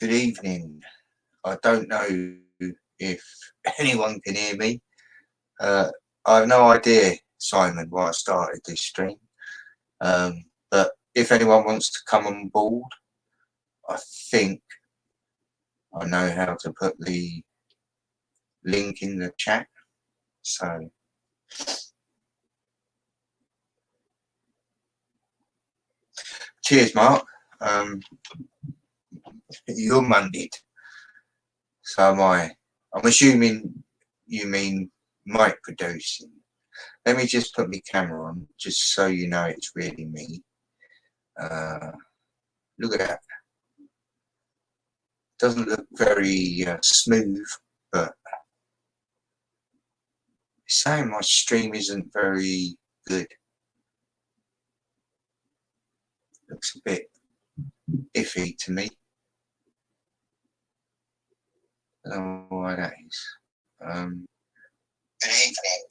Good evening. I don't know if anyone can hear me. I have no idea, Simon, why I started this stream. But if anyone wants to come on board, I think I know how to put the link in the chat. So cheers, Mark. You're Monday. So am I. I'm assuming you mean mic producing. Let me just put my camera on, just so you know it's really me. Look at that. Doesn't look very smooth, but it's saying my stream isn't very good. Looks a bit iffy to me. I don't know why that is. Good evening.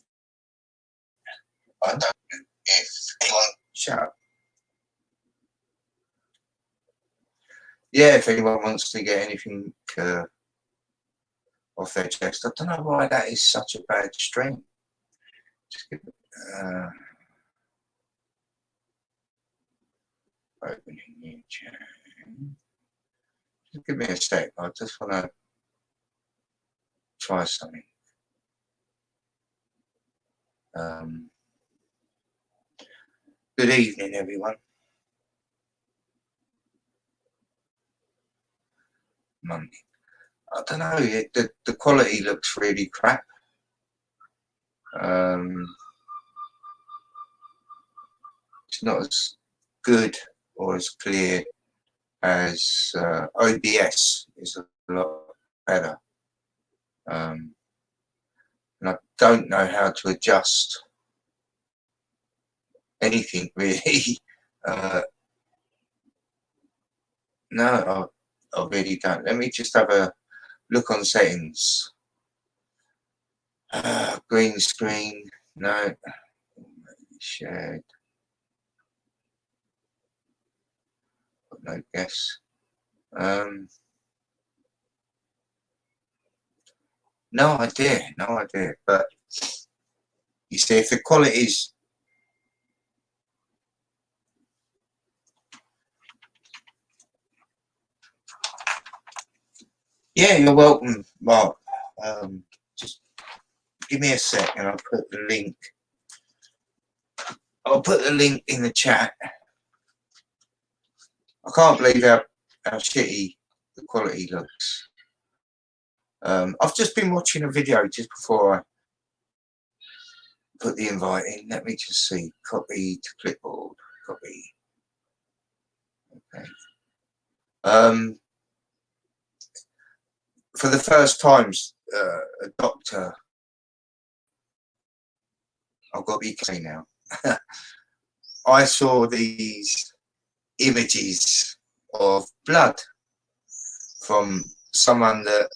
I don't know if anyone... Shut up. Yeah, if anyone wants to get anything off their chest. I don't know why that is such a bad stream. Just give it, opening new chat. Just give me a sec. I just want to try something. Good evening, everyone. Monday. I don't know. The quality looks really crap. It's not as good or as clear as OBS. Is a lot better. And I don't know how to adjust anything really. No, I really don't. Let me just have a look on settings. Green screen. No. Shared. No guess. No idea. But you see, if the quality is... Yeah, you're welcome, Mark. Just give me a sec and I'll put the link. I'll put the link in the chat. I can't believe how shitty the quality looks. I've just been watching a video just before I put the invite in. Let me just see. Copy to clipboard. Copy. Okay. For the first time, a doctor... I've got to be clear now. I saw these images of blood from someone that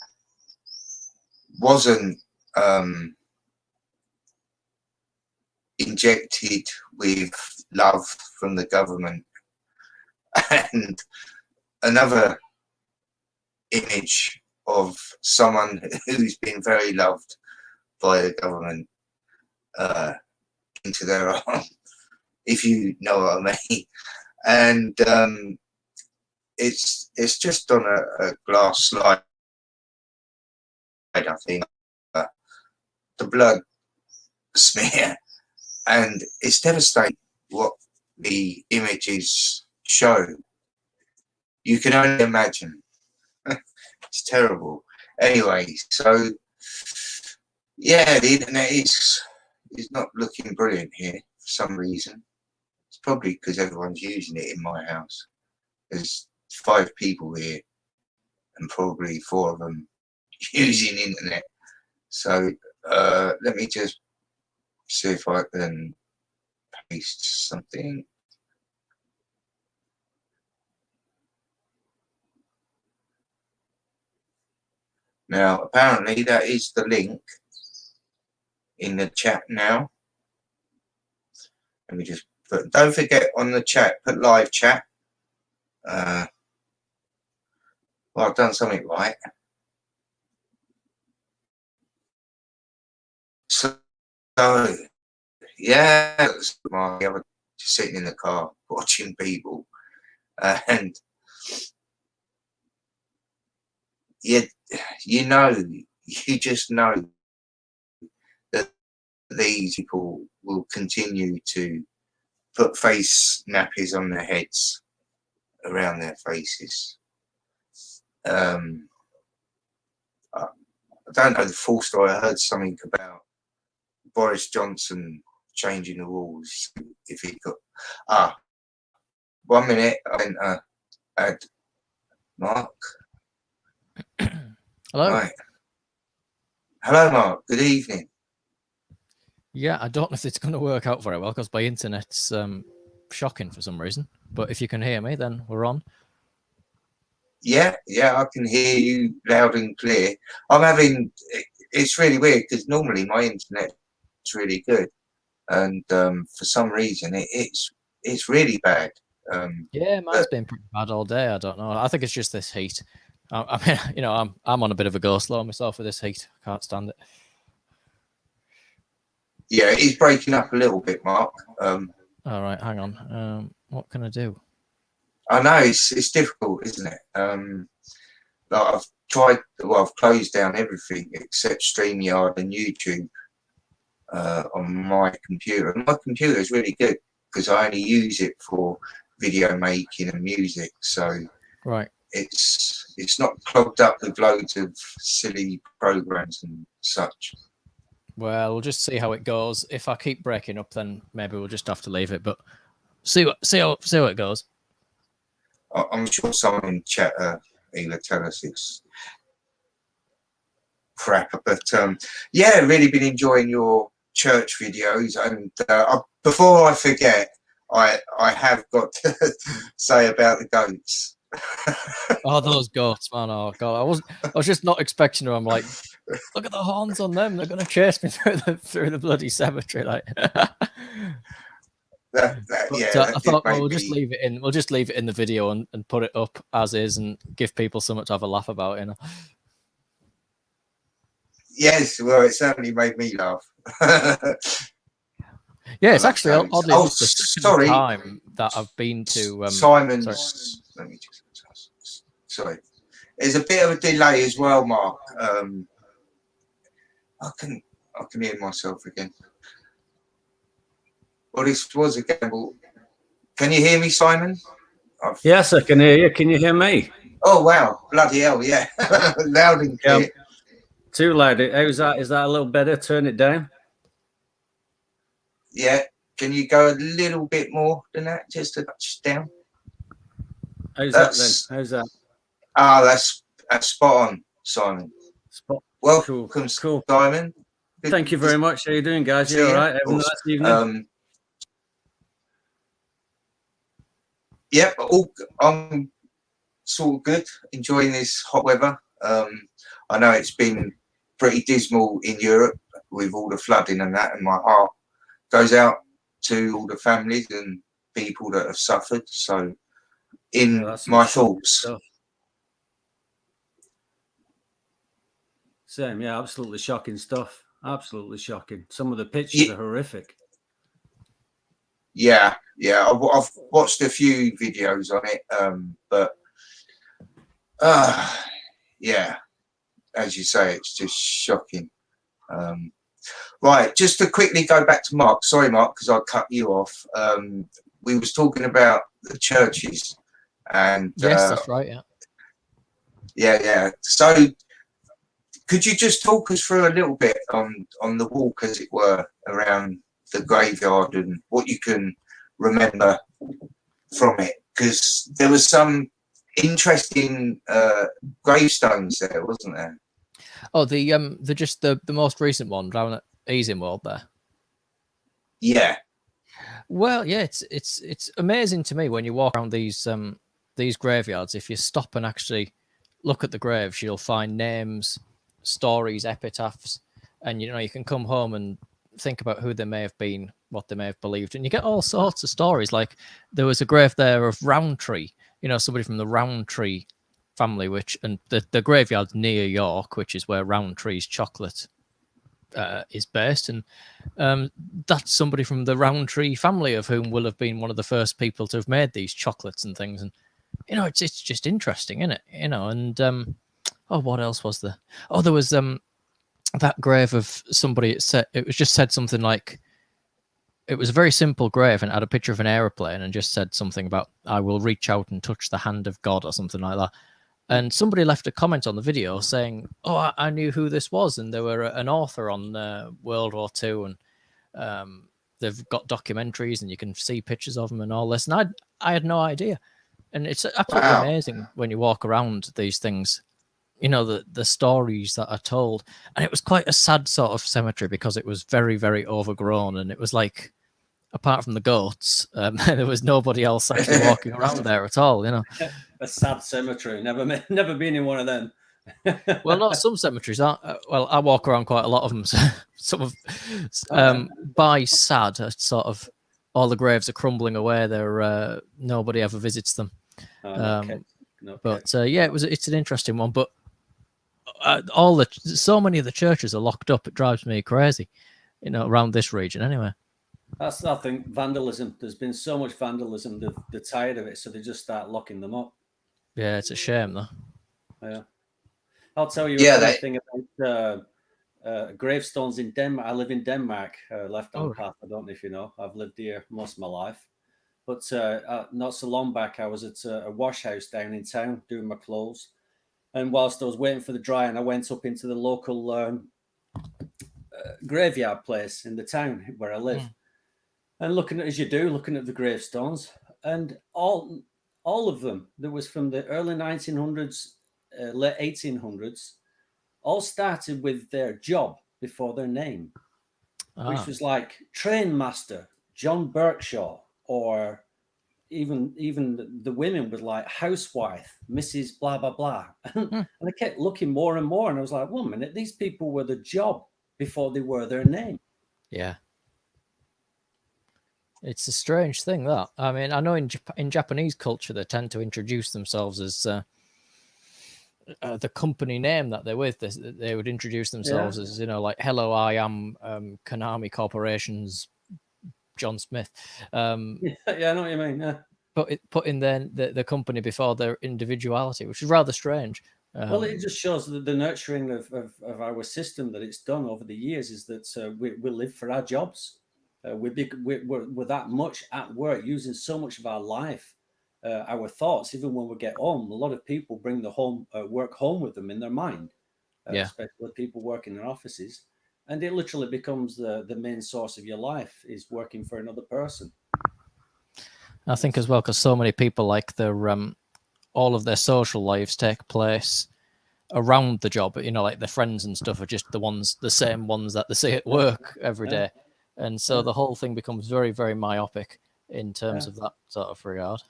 wasn't injected with love from the government, and another image of someone who's been very loved by the government into their arm, if you know what I mean. And it's just on a glass slide, I think, the blood smear, and it's devastating what the images show. You can only imagine. It's terrible. Anyway, so yeah, the internet is not looking brilliant here for some reason. It's probably because everyone's using it in my house. There's 5 people here and probably 4 of them using internet. So let me just see if I can paste something. Now, apparently that is the link in the chat now. Let me just put, don't forget on the chat, put live chat. Well, I've done something right. So, yeah, I was just sitting in the car watching people, and you just know that these people will continue to put face nappies on their heads around their faces. I don't know the full story. I heard something about Boris Johnson changing the rules if he got 1 minute. I add Mark. Hello. Right. Hello, Mark. Good evening. Yeah, I don't know if it's going to work out very well because my internet's shocking for some reason. But if you can hear me, then we're on. Yeah, I can hear you loud and clear. It's really weird because normally my internet's really good, and for some reason it's really bad. Yeah, mine's been pretty bad all day. I don't know. I think it's just this heat. I mean, I'm on a bit of a go slow myself with this heat. I can't stand it. Yeah, it's breaking up a little bit, Mark. All right, hang on. What can I do? I know it's difficult, isn't it? Like I've tried. Well, I've closed down everything except StreamYard and YouTube on my computer. My computer is really good because I only use it for video making and music. So right, it's not clogged up with loads of silly programs and such. Well, we'll just see how it goes. If I keep breaking up, then maybe we'll just have to leave it. But see how it goes. I'm sure someone in chat will tell us it's crap, but yeah, really been enjoying your church videos. And before I forget, I have got to say about the goats. Oh, those goats, man! Oh god, I was just not expecting them. I'm like, look at the horns on them. They're gonna chase me through the bloody cemetery, like. I thought, well, we'll just leave it in. We'll just leave it in the video and put it up as is, and give people something to have a laugh about. Yes, well, it certainly made me laugh. Yeah, it's actually oddly the second time that I've been to Simon's. Let me just. Sorry, there's a bit of a delay as well, Mark. I can hear myself again. Well, this was a gamble. Can you hear me, Simon? Yes, I can hear you. Can you hear me? Oh wow, bloody hell, yeah, loud and clear. Yeah. Too loud. How's that? Is that a little better? Turn it down. Yeah. Can you go a little bit more than that? Just a touch down. How's that then? How's that? That's spot on, Simon. Welcome, cool. Simon. Thank you very much. How you doing, guys? You all right? Having a nice evening? Yep, I'm sort of good. Enjoying this hot weather. I know it's been pretty dismal in Europe with all the flooding and that, and my heart goes out to all the families and people that have suffered. So, my thoughts. Same, yeah, absolutely shocking stuff. Absolutely shocking. Some of the pictures are horrific. Yeah, I've watched a few videos on it, but yeah, as you say, it's just shocking. Right, just to quickly go back to Mark. Sorry, Mark, because I cut you off. We was talking about the churches, and yes, that's right. Yeah. So, could you just talk us through a little bit on the walk, as it were, around the graveyard and what you can remember from it? Because there was some interesting gravestones there, wasn't there? Oh, the most recent one down at Easingwold there. Yeah. Well, yeah, it's amazing to me when you walk around these graveyards. If you stop and actually look at the graves, you'll find names, stories, epitaphs, and you can come home and think about who they may have been, what they may have believed, and you get all sorts of stories. Like there was a grave there of Rowntree, somebody from the Rowntree family, and the graveyard's near York, which is where Rowntree's chocolate is based, and that's somebody from the Rowntree family, of whom will have been one of the first people to have made these chocolates and things. And it's just interesting, isn't it? And what else was there? Oh, there was that grave of somebody. It was just said something like, it was a very simple grave and had a picture of an aeroplane and just said something about, I will reach out and touch the hand of God, or something like that. And somebody left a comment on the video saying, oh, I knew who this was. And they were an author on World War II. And they've got documentaries and you can see pictures of them and all this. And I had no idea. And it's absolutely amazing when you walk around these things, the stories that are told. And it was quite a sad sort of cemetery because it was very, very overgrown. And it was like, apart from the goats, there was nobody else actually walking around there at all, A sad cemetery. Never been in one of them. Well, not some cemeteries aren't. Well, I walk around quite a lot of them. So some of by sad, sort of all the graves are crumbling away. They're nobody ever visits them. Okay. But it's an interesting one. But so many of the churches are locked up. It drives me crazy, around this region anyway. That's, I think, vandalism. There's been so much vandalism. They're tired of it, so they just start locking them up. Yeah, it's a shame, though. Yeah. I'll tell you a thing about gravestones in Denmark. I live in Denmark, left-hand path. I don't know if you know. I've lived here most of my life. But not so long back, I was at a wash house down in town doing my clothes. And whilst I was waiting for the drying, I went up into the local graveyard place in the town where I live. And looking at the gravestones, and all of them, that was from the early 1900s, late 1800s, all started with their job before their name, which was like train master John Berkshaw, or even the women were like housewife Mrs. blah blah blah. And I kept looking more and more, and I was like, one minute, these people were the job before they were their name. Yeah. It's a strange thing, that. I mean, I know in Japanese culture, they tend to introduce themselves as the company name that they're with. They would introduce themselves as, like, hello, I am Konami Corporation's John Smith. I know what you mean. Yeah. But putting the company before their individuality, which is rather strange. Well, it just shows the nurturing of our system that it's done over the years, is that we live for our jobs. We're that much at work, using so much of our life, our thoughts. Even when we get home, a lot of people bring the work home with them in their mind, especially people working in offices. And it literally becomes the main source of your life, is working for another person. I think as well, because so many people, like, all of their social lives take place around the job. Like their friends and stuff are just the same ones that they see at work every day. And so the whole thing becomes very, very myopic in terms of that sort of regard.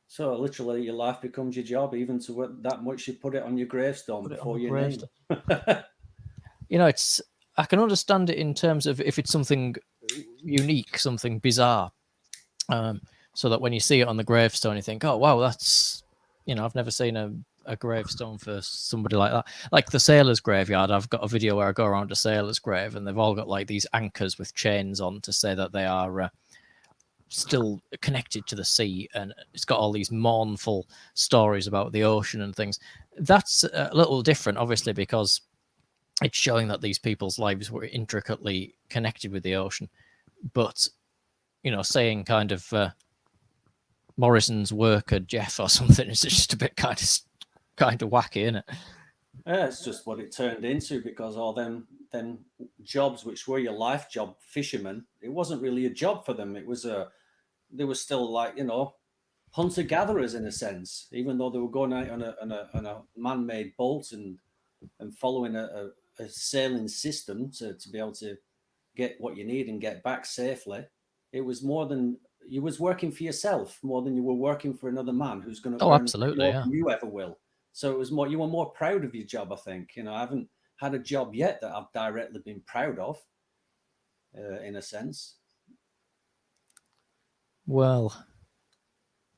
So literally your life becomes your job, even to that much you put it on your gravestone before your name. I can understand it in terms of if it's something unique, something bizarre. So that when you see it on the gravestone, you think, oh, wow, that's, I've never seen a gravestone for somebody like that. Like the sailor's graveyard, I've got a video where I go around a sailor's grave, and they've all got like these anchors with chains on to say that they are still connected to the sea, and it's got all these mournful stories about the ocean and things. That's a little different, obviously, because it's showing that these people's lives were intricately connected with the ocean. But, saying kind of Morrison's worker Jeff or something is just a bit kind of wacky, isn't it? Yeah, it's just what it turned into, because all them jobs which were your life job, fishermen, it wasn't really a job for them. It was they were still like, hunter gatherers in a sense, even though they were going out on a man-made boat and following a sailing system to be able to get what you need and get back safely. It was more than you was working for yourself, more than you were working for another man who's going to earn absolutely, more than you ever will. So it was more, you were more proud of your job, I think. I haven't had a job yet that I've directly been proud of, in a sense. Well,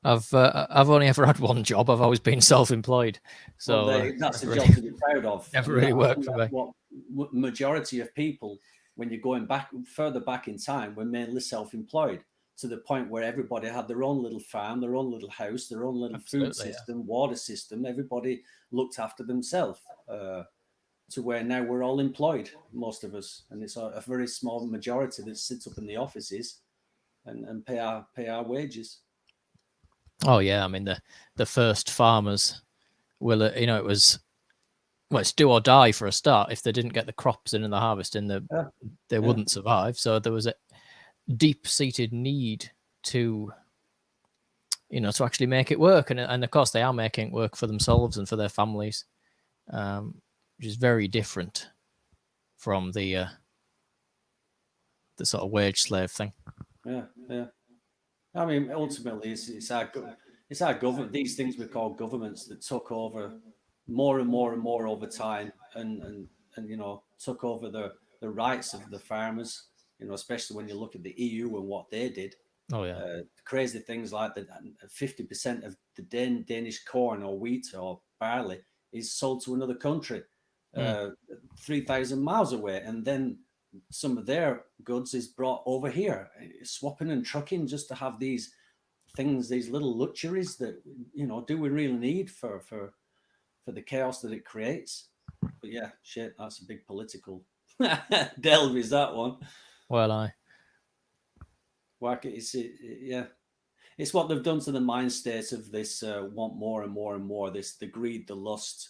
I've only ever had one job. I've always been self-employed, so that's a never job really, to be proud of. never And really I worked think for that's me. what majority of people, when you're going back further back in time, were mainly self-employed, to the point where everybody had their own little farm, their own little house, their own little food Absolutely, yeah. system, water system. Everybody looked after themselves. To where now we're all employed, most of us, and it's a very small majority that sits up in the offices and pay our wages. Oh yeah, I mean the first farmers will, it was, well, it's do or die for a start. If they didn't get the crops in and the harvest in, Yeah, they yeah. wouldn't survive. So there was a deep-seated need to, to actually make it work, and of course they are making it work for themselves and for their families, which is very different from the sort of wage slave thing. Yeah, yeah. I mean, ultimately, it's our government. These things we call governments that took over more and more and more over time, and took over the rights of the farmers. Especially when you look at the EU and what they did. Oh yeah. Crazy things like that 50% of the Danish corn or wheat or barley is sold to another country, 3,000 miles away, and then some of their goods is brought over here, swapping and trucking just to have these things, these little luxuries that do we really need for the chaos that it creates? But yeah, shit, that's a big political delve, is that one? Well, Yeah, it's what they've done to the mind state of this want more and more and more. The greed, the lust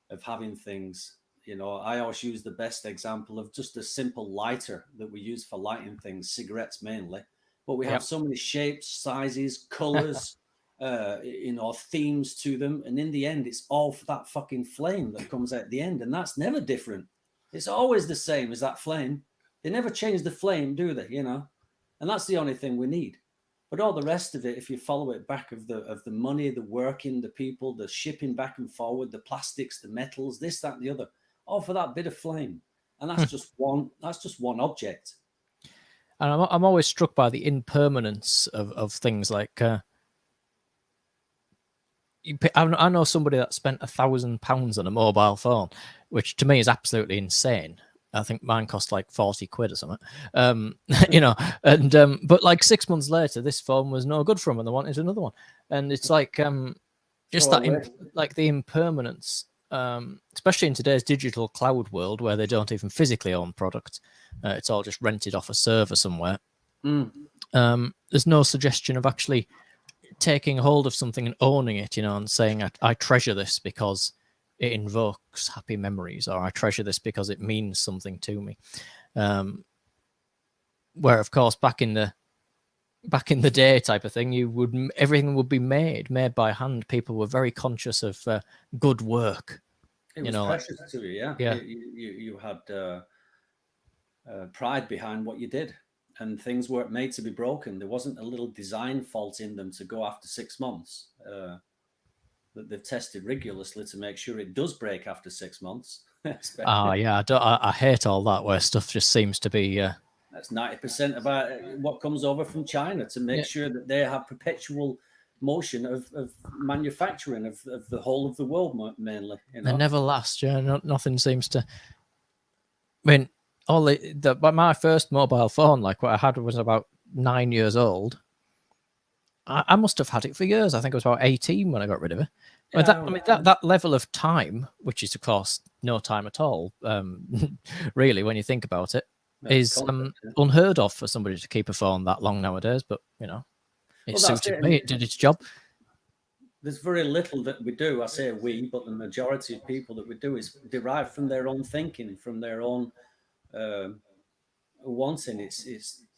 of having things. I always use the best example of just a simple lighter that we use for lighting things, cigarettes mainly. But we have so many shapes, sizes, colors, themes to them, and in the end, it's all for that fucking flame that comes out at the end, and that's never different. It's always the same as that flame. They never change the flame, do they? And that's the only thing we need. But all the rest of it, if you follow it back of the money, the working, the people, the shipping back and forward, the plastics, the metals, this, that, and the other, all for that bit of flame. And that's just one. That's just one object. and I'm always struck by the impermanence of things like. I know somebody that spent £1,000 on a mobile phone, which to me is absolutely insane. I think mine cost like 40 quid or something. But like 6 months later, this phone was no good for them and they wanted another one. And it's like, just that, like the impermanence, especially in today's digital cloud world where they don't even physically own products. It's all just rented off a server somewhere. There's no suggestion of actually taking hold of something and owning it, and saying, I treasure this because it invokes happy memories, or I treasure this because it means something to me. Where, of course, back in the day type of thing, everything would be made by hand. People were very conscious of good work. It was precious to you, yeah. Yeah. You had pride behind what you did, and things weren't made to be broken. There wasn't a little design fault in them to go after 6 months. That they've tested rigorously to make sure it does break after 6 months. Yeah, I hate all that where stuff just seems to be. That's 90% about what comes over from China to make sure that they have perpetual motion of manufacturing of the whole of the world, mainly. They never last. Yeah, nothing seems to. I mean, but my first mobile phone, like what I had, was about 9 years old. I must have had it for years. I think I was about 18 when I got rid of it. That level of time, which is of course no time at all, really, when you think about it, is unheard of for somebody to keep a phone that long nowadays. But it suited me. It did its job. There's very little that we do. I say we, but the majority of people that we do is derived from their own thinking, from their own wanting.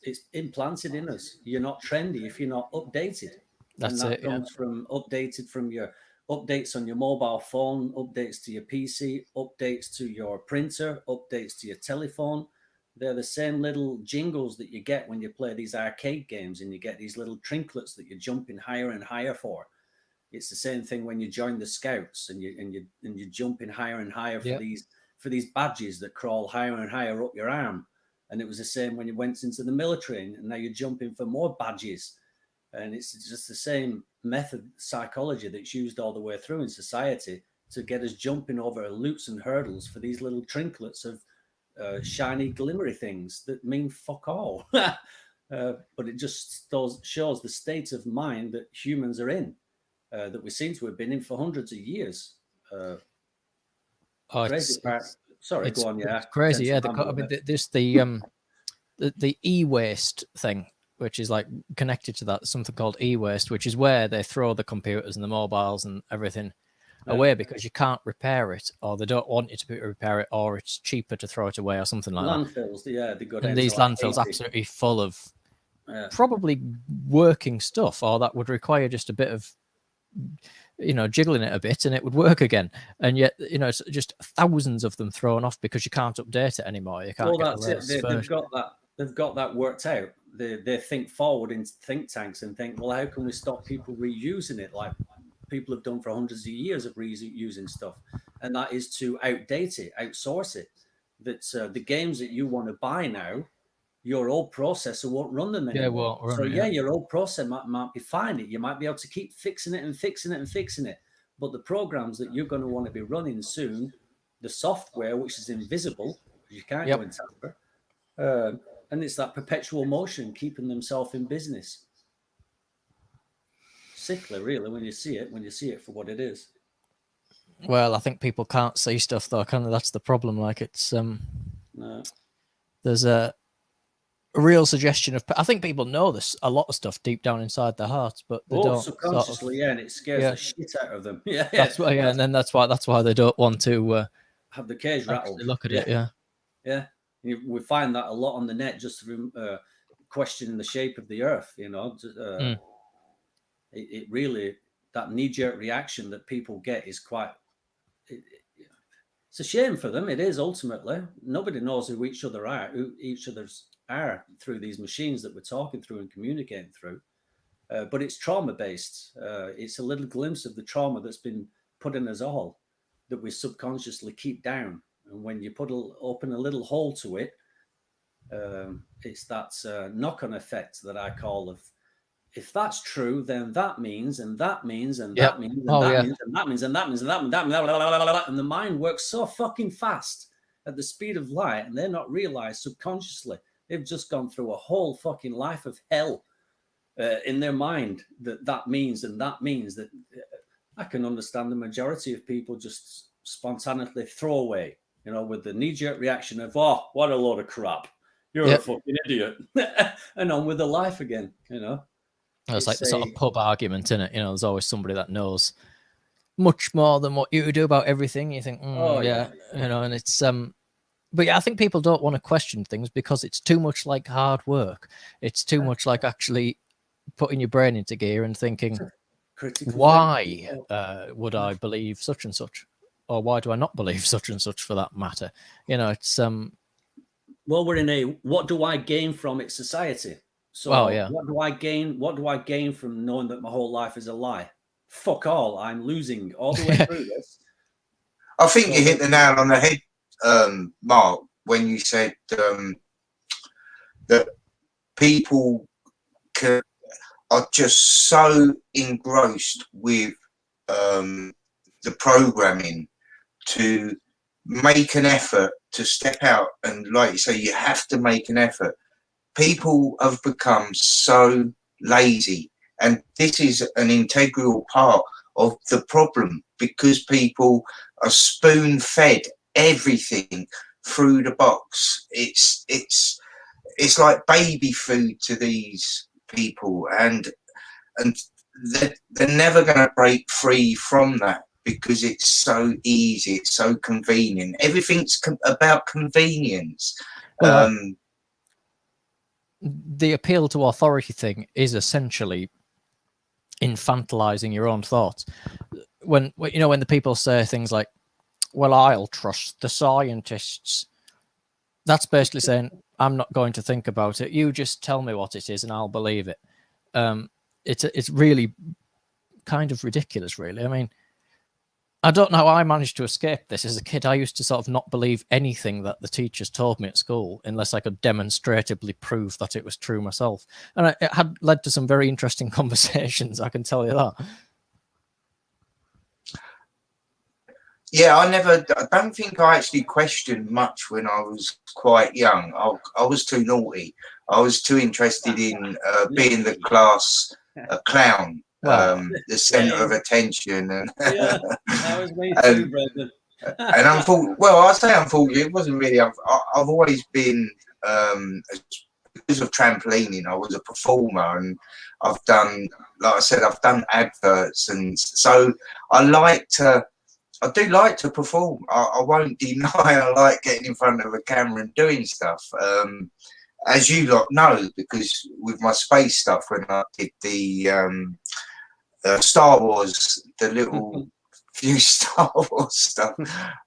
It's implanted in us. You're not trendy if you're not updated. That's and that comes from updated from your updates on your mobile phone, updates to your PC, updates to your printer, updates to your telephone. They're the same little jingles that you get when you play these arcade games, and you get these little trinklets that you're jumping higher and higher for. It's the same thing when you join the Scouts and you're jumping higher and higher for these badges that crawl higher and higher up your arm. And it was the same when you went into the military, and now you're jumping for more badges. And it's just the same method, psychology that's used all the way through in society to get us jumping over loops and hurdles for these little trinklets of shiny, glimmery things that mean fuck all. But it just shows the state of mind that humans are in, that we seem to have been in for hundreds of years. Crazy part. Sorry, go on. Yeah, it's crazy. Yeah, I mean, there's the e-waste thing, which is like connected to that, something called e-waste, which is where they throw the computers and the mobiles and everything away because you can't repair it, or they don't want you to repair it, or it's cheaper to throw it away, or something like landfills, that. Yeah, they go and these landfills absolutely full of probably working stuff, or that would require just a bit of, jiggling it a bit and it would work again. And yet, it's just thousands of them thrown off because you can't update it anymore. You can't. Well, that's it. They've got that worked out. They think forward in think tanks and think, well, how can we stop people reusing it? Like people have done for hundreds of years of reusing stuff, and that is to outdate it, outsource it. That's the games that you want to buy now, your old processor won't run them anymore. Your old processor might be fine. You might be able to keep fixing it and fixing it and fixing it. But the programs that you're going to want to be running soon, the software, which is invisible, you can't go and tamper, and it's that perpetual motion keeping themselves in business. Sickly, really, when you see it for what it is. Well, I think people can't see stuff though. That's the problem. Like it's no. There's a real suggestion of. I think people know this a lot of stuff deep down inside their hearts, but they don't subconsciously, and it scares the shit out of them. Yeah, that's why. Yeah, and then that's why they don't want to have the cage rattled. Look at it. Yeah. We find that a lot on the net, just questioning the shape of the Earth. It really, that knee-jerk reaction that people get is quite. It's a shame for them. It is ultimately. Nobody knows who each other's are through these machines that we're talking through and communicating through. But it's trauma-based. It's a little glimpse of the trauma that's been put in us all that we subconsciously keep down. And when you open a little hole to it, it's that knock-on effect that I call of, if that's true, then that means, and that means, and that means, and that means, and that means, and that means, and that means, and the mind works so fucking fast at the speed of light, and they're not realized subconsciously. They've just gone through a whole fucking life of hell in their mind that means, and that means that I can understand the majority of people just spontaneously throw away, with the knee-jerk reaction of, oh, what a load of crap. You're a fucking idiot. And on with the life again, It's like the sort of pub argument, isn't it? There's always somebody that knows much more than what you do about everything. You think, and it's but yeah, I think people don't want to question things because it's too much like hard work. It's too much like actually putting your brain into gear and thinking, why would I believe such and such, or why do I not believe such and such for that matter? It's well, we're in a what do I gain from it society. So what do I gain? What do I gain from knowing that my whole life is a lie? Fuck all. I'm losing all the way through this. I think you hit the nail on the head, Mark, when you said that people are just so engrossed with the programming to make an effort to step out, and like you say, you have to make an effort. People have become so lazy, and this is an integral part of the problem because people are spoon-fed everything through the box. It's like baby food to these people, and they're never going to break free from that because it's so easy, it's so convenient. Everything's about convenience. The appeal to authority thing is essentially infantilizing your own thoughts. When the people say things like, well, I'll trust the scientists, that's basically saying, I'm not going to think about it. You just tell me what it is and I'll believe it. It's really kind of ridiculous, really. I mean, I don't know how I managed to escape this. As a kid, I used to sort of not believe anything that the teachers told me at school unless I could demonstratively prove that it was true myself. And it had led to some very interesting conversations, I can tell you that. Yeah, I don't think I actually questioned much when I was quite young. I was too naughty. I was too interested in being the class clown, Well, the centre of attention. And Yeah, that was me and, too, Brendan. and I say unfortunately, it wasn't really. I've always been, because of trampolining, I was a performer, and I've done, like I said, I've done adverts, and so I do like to perform. I won't deny I like getting in front of a camera and doing stuff. As you lot know, because with my space stuff, when I did the Star Wars, the little few Star Wars stuff,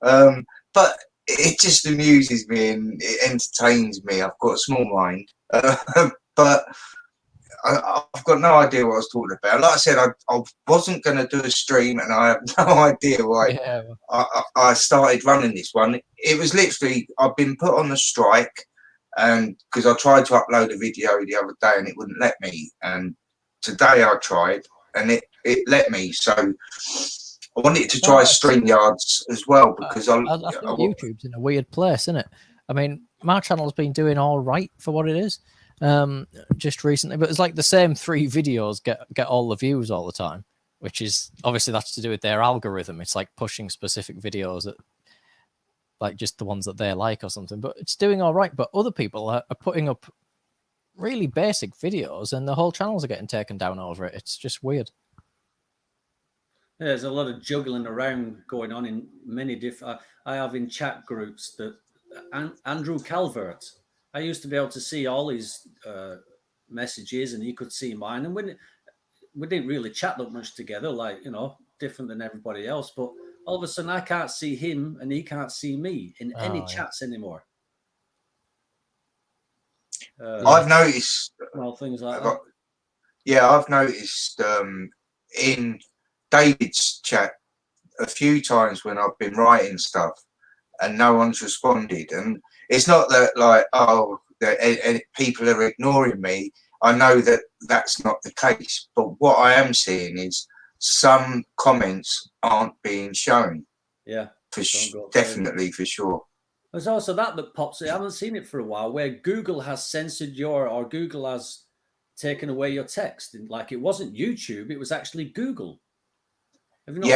but it just amuses me and it entertains me. I've got a small mind, but I've got no idea what I was talking about. Like I said, I wasn't going to do a stream, and I have no idea why yeah. I started running this one. It was literally, I've been put on a strike, and because I tried to upload a video the other day and it wouldn't let me, and today I tried and it let me. So I wanted to try StreamYards as well, because I think YouTube's in a weird place, isn't it? I mean, my channel's been doing all right for what it is, just recently, but it's like the same 3 videos get all the views all the time, which is obviously that's to do with their algorithm. It's like pushing specific videos at like just the ones that they like or something, but it's doing all right. But other people are putting up really basic videos and the whole channels are getting taken down over it. It's just weird. There's a lot of juggling around going on in many different. I have in chat groups that Andrew Calvert. I used to be able to see all his messages, and he could see mine. And we didn't really chat that much together, like, you know, different than everybody else. But all of a sudden, I can't see him, and he can't see me in any chats anymore. I've noticed. Well, things like that. Yeah, I've noticed in David's chat a few times when I've been writing stuff and no one's responded, and it's not that like, oh, that people are ignoring me. I know that that's not the case, but what I am seeing is some comments aren't being shown. Yeah, definitely, for sure. There's also that pops. I haven't seen it for a while, where Google has censored or Google has taken away your text. And like, it wasn't YouTube, it was actually Google. Have you not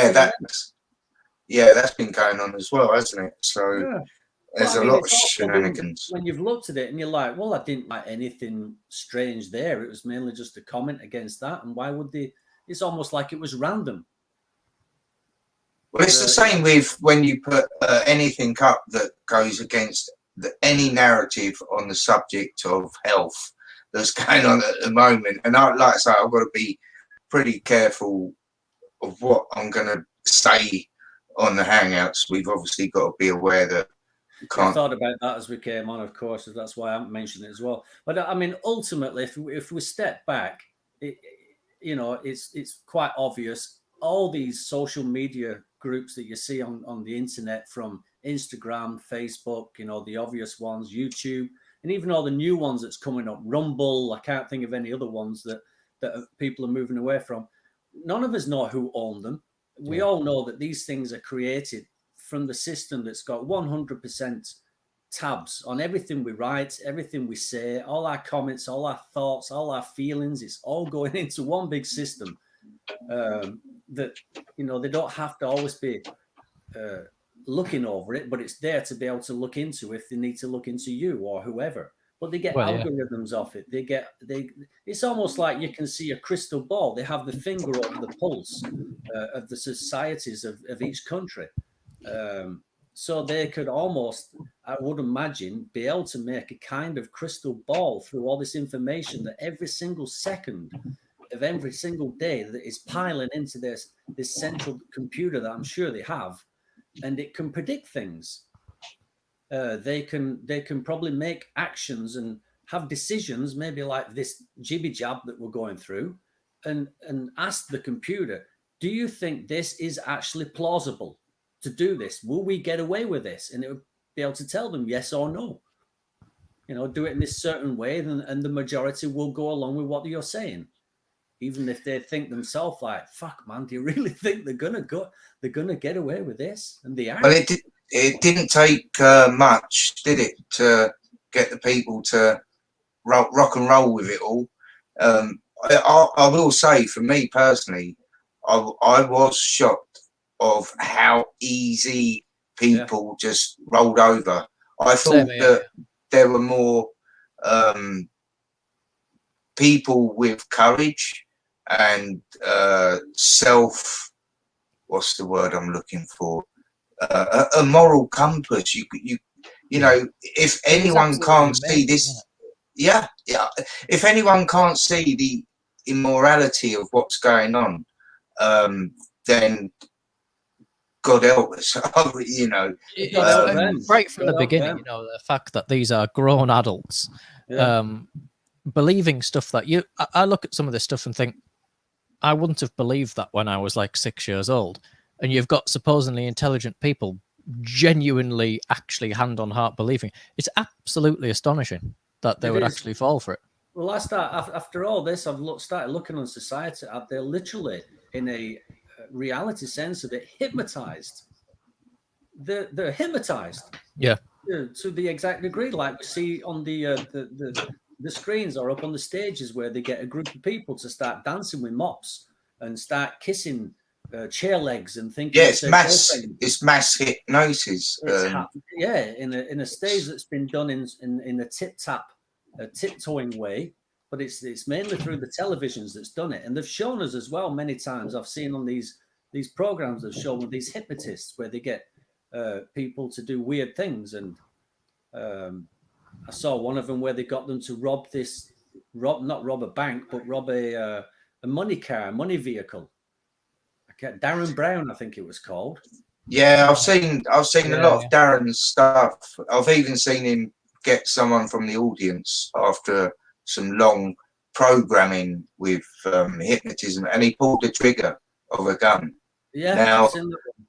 that's been going on as well, hasn't it? So yeah. there's a lot of shenanigans. When you've looked at it and you're like, well, I didn't like anything strange there. It was mainly just a comment against that. And why would they? It's almost like it was random. Well, it's the same with when you put anything up that goes against any narrative on the subject of health that's going on at the moment. And like I say, I've got to be pretty careful of what I'm going to say on the Hangouts. We've obviously got to be aware that we can't. I thought about that as we came on, of course. That's why I haven't mentioned it as well. But I mean, ultimately, if we step back, it's quite obvious. All these social media groups that you see on the internet, from Instagram, Facebook, the obvious ones, YouTube, and even all the new ones that's coming up, Rumble. I can't think of any other ones that people are moving away from. None of us know who owned them. We all know that these things are created from the system that's got 100% tabs on everything we write, everything we say, all our comments, all our thoughts, all our feelings. It's all going into one big system. That they don't have to always be looking over it, but it's there to be able to look into if they need to look into you or whoever. But they get algorithms off it. It's almost like you can see a crystal ball. They have the finger over the pulse of the societies of each country. So they could almost, I would imagine, be able to make a kind of crystal ball through all this information that every single second of every single day that is piling into this central computer that I'm sure they have, and it can predict things. They can probably make actions and have decisions, maybe like this jibby jab that we're going through, and ask the computer, do you think this is actually plausible to do this? Will we get away with this? And it would be able to tell them yes or no. You know, do it in this certain way, and the majority will go along with what you're saying, even if they think themselves like, "Fuck, man, do you really think they're gonna get away with this?" And they are. Well, it didn't take much, did it, to get the people to rock and roll with it all. I will say, for me personally, I was shocked of how easy people just rolled over. I thought that there were more people with courage and what's the word I'm looking for? A moral compass. You know, if anyone can't see this, if anyone can't see the immorality of what's going on, then God help us. You know, right from the beginning, you know, the fact that these are grown adults believing stuff that I look at some of this stuff and think, I wouldn't have believed that when I was like 6 years old. And you've got supposedly intelligent people genuinely, actually, hand on heart believing. It's absolutely astonishing that they would actually fall for it. Well, after all this, I've started looking on society. They're literally, in a reality sense of it, hypnotized. They're hypnotized. Yeah. To the exact degree, like we see on the screens or up on the stages, where they get a group of people to start dancing with mops and start kissing chair legs and thinking. Yeah, it's mass hypnosis. In a stage that's been done in a tiptoeing way, but it's mainly through the televisions that's done it, and they've shown us as well many times. I've seen on these programs they've shown these hypnotists where they get people to do weird things, and I saw one of them where they got them to not rob a bank, but rob a money vehicle. Darren Brown, I think it was called. Yeah, I've seen a lot of Darren's stuff. I've even seen him get someone from the audience after some long programming with hypnotism, and he pulled the trigger of a gun. Yeah. Now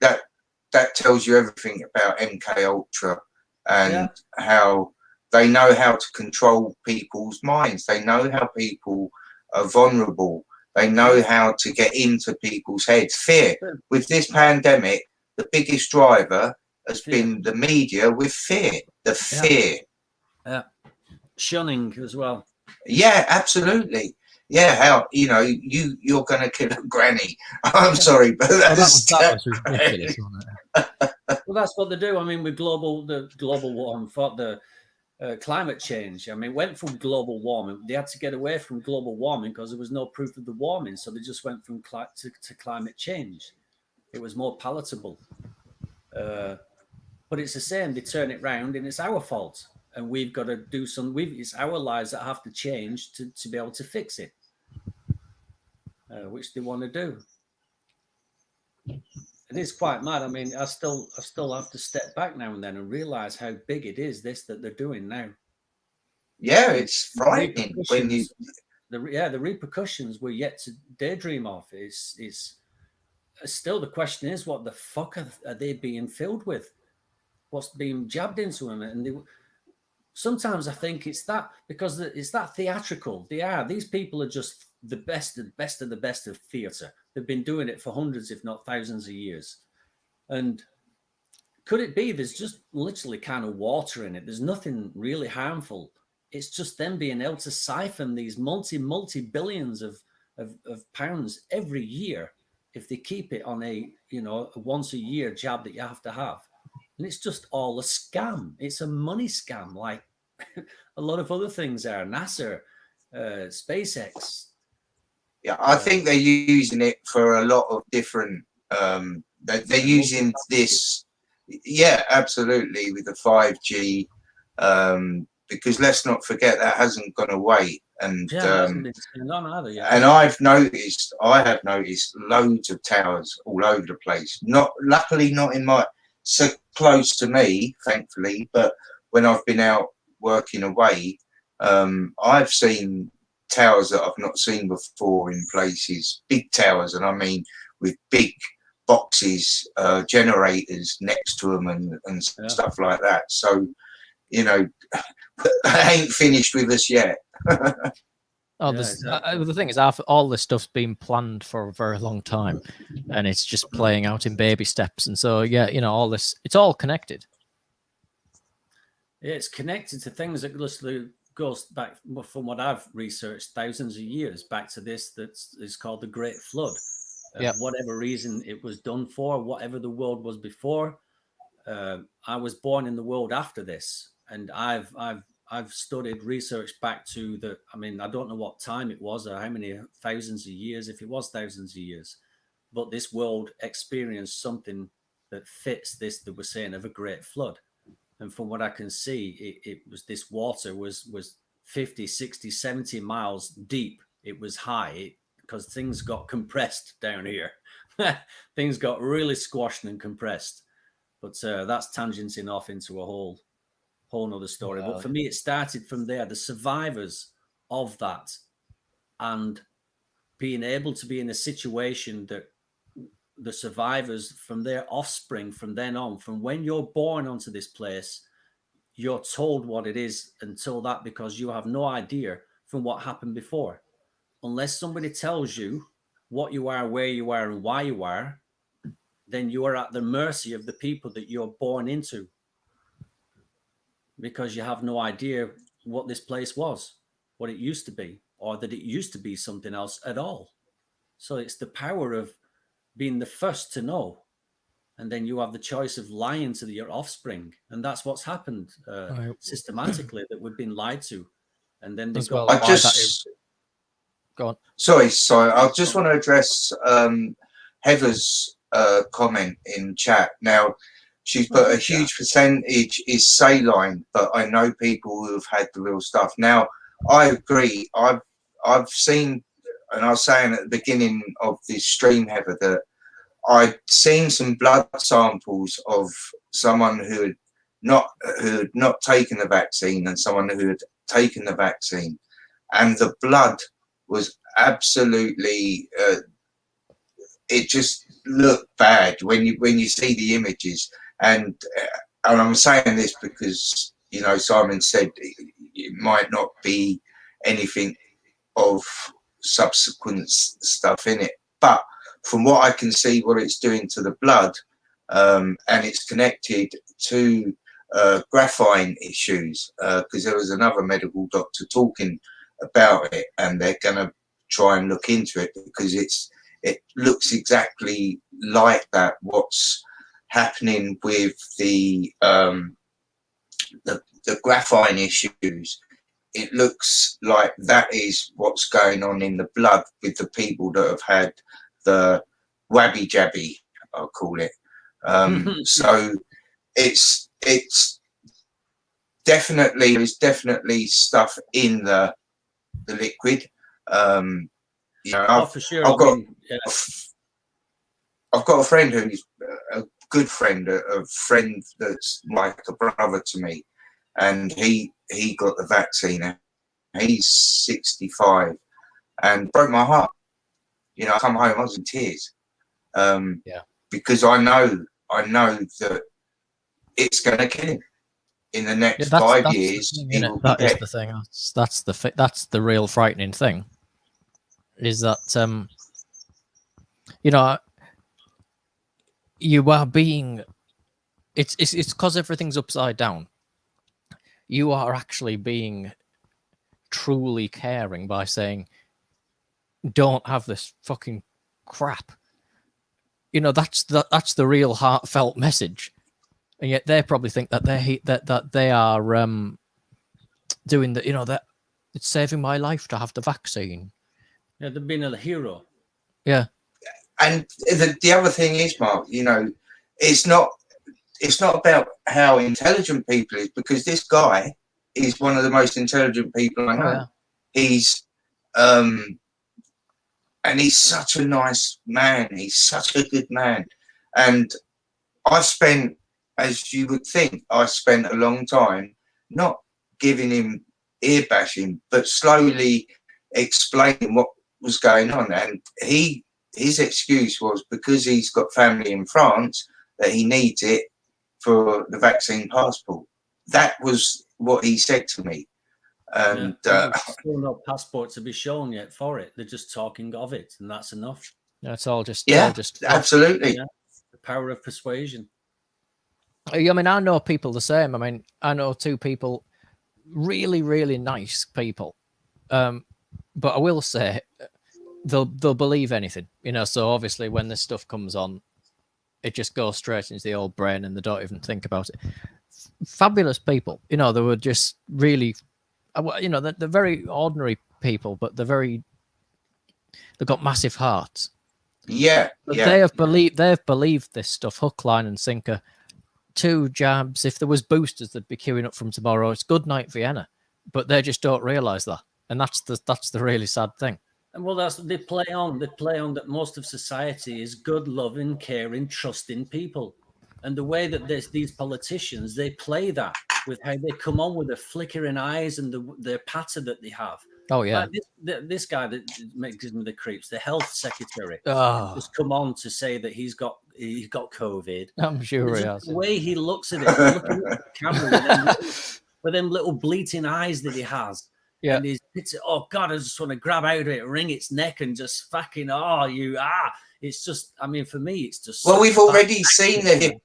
that tells you everything about MK Ultra and how they know how to control people's minds. They know how people are vulnerable. They know how to get into people's heads. Fear. With this pandemic, the biggest driver has been the media with fear. The fear. Yeah. Shunning as well. Yeah, absolutely. Yeah, how, you know, you're going to kill a granny. I'm sorry, but that was ridiculous. Well, that's what they do. I mean, with the global warming, the climate change. I mean, went from global warming. They had to get away from global warming because there was no proof of the warming. So they just went from to climate change. It was more palatable. But it's the same. They turn it round, and it's our fault. And we've got to do it's our lives that have to change to be able to fix it, which they want to do. It is quite mad. I mean, I still have to step back now and then and realize how big it is that they're doing now. Yeah, it's frightening when you. The repercussions we're yet to daydream of. Is still the question is, what the fuck are they being filled with? What's being jabbed into them? And sometimes I think it's that, because it's that theatrical. These people are just the best of the best of theatre. They've been doing it for hundreds, if not thousands of years. And could it be there's just literally kind of water in it? There's nothing really harmful. It's just them being able to siphon these multi-billions of pounds every year if they keep it on a once a year jab that you have to have. And it's just all a scam. It's a money scam, like a lot of other things are. NASA, SpaceX. Yeah, I think they're using it for a lot of different. They're using this. Yeah, absolutely, with the 5G, because let's not forget that hasn't gone away. And and I have noticed loads of towers all over the place. Luckily not in so close to me, thankfully, but when I've been out working away, I've seen towers that I've not seen before in places, big towers, and I mean with big boxes, generators next to them, and stuff like that. So, you know, they ain't finished with us yet. Oh, Yeah, there's, exactly. the thing is, all this stuff's been planned for a very long time, and it's just playing out in baby steps. And so, yeah, you know, all this, it's all connected. It's connected to things that goes back from what I've researched thousands of years back to this that is called the Great Flood. Yep. Whatever reason it was done for, whatever the world was before. I was born in the world after this, and I've studied research back to the. I mean, I don't know what time it was or how many thousands of years, if it was thousands of years, but this world experienced something that fits this that we're saying of a great flood. And from what I can see, it was this water was 50, 60, 70 miles deep. It was high because things got compressed down here. Things got really squashed and compressed. But that's tangenting off into a whole nother story. But for me, it started from there. The survivors of that, and being able to be in a situation that the survivors from their offspring from then on, from when you're born onto this place, you're told what it is until that, because you have no idea from what happened before. Unless somebody tells you what you are, where you are, and why you are, then you are at the mercy of the people that you're born into, because you have no idea what this place was, what it used to be, or that it used to be something else at all. So it's the power of being the first to know, and then you have the choice of lying to your offspring, and that's what's happened systematically, that we've been lied to, and then they've got. Go on. Sorry. I just want to address Heather's comment in chat. Now, she's put a huge percentage is saline, but I know people who have had the real stuff. Now, I agree. I've seen, and I was saying at the beginning of this stream, Heather, that I'd seen some blood samples of someone who had not taken the vaccine and someone who had taken the vaccine, and the blood was absolutely it just looked bad when you see the images. And I'm saying this because, you know, Simon said it might not be anything of subsequent stuff in it, but from what I can see, what it's doing to the blood, and it's connected to graphene issues, because there was another medical doctor talking about it, and they're going to try and look into it, because it looks exactly like that. What's happening with the graphene issues, it looks like that is what's going on in the blood with the people that have had the wabby jabby, I'll call it. So it's definitely, there's definitely stuff in the liquid. You know, for sure. I've got a friend who's a good friend, a friend that's like a brother to me, and he got the vaccine. He's 65, and broke my heart. You know, I come home, I was in tears, because I know that it's going to kill him in the next 5 years. That is the thing. That's the real frightening thing. Is that you know, you are being, it's because everything's upside down. You are actually being truly caring by saying, don't have this fucking crap. You know, that's the real heartfelt message, and yet they probably think that they are doing the, you know, that it's saving my life to have the vaccine. Yeah, they've been a hero. Yeah, and the other thing is, Mark, you know, it's not about how intelligent people is, because this guy is one of the most intelligent people I know. Yeah. He's and he's such a nice man. He's such a good man. And I spent, as you would think, I spent a long time not giving him ear bashing, but slowly explaining what was going on. And he his excuse was because he's got family in France that he needs it for the vaccine passport. That was what he said to me. And there's still no passport to be shown yet for it. They're just talking of it, and that's enough. It's all just absolutely. Yeah, the power of persuasion. I mean, I know people the same. I mean, I know two people, really, really nice people. But I will say they'll believe anything, you know. So obviously, when this stuff comes on, it just goes straight into the old brain, and they don't even think about it. Fabulous people, you know. They were just really, you know, they're very ordinary people, but they've got massive hearts. Yeah, but they've believed this stuff hook, line, and sinker. 2 jabs. If there was boosters, they'd be queuing up from tomorrow. It's good night Vienna, but they just don't realise that, and that's the really sad thing. And well, that's they play on that most of society is good, loving, caring, trusting people, and the way that these politicians, they play that with how they come on with their flickering eyes and the patter that they have. Oh yeah, like this guy that gives me the creeps, the health secretary, just come on to say that he's got COVID. I'm sure he has. The way he looks at it, looking at the camera with them little bleating eyes that he has. Yeah. And oh God, I just want to grab out of it, wring its neck, and just fucking It's just, I mean, for me, it's just. Well, we've already seen the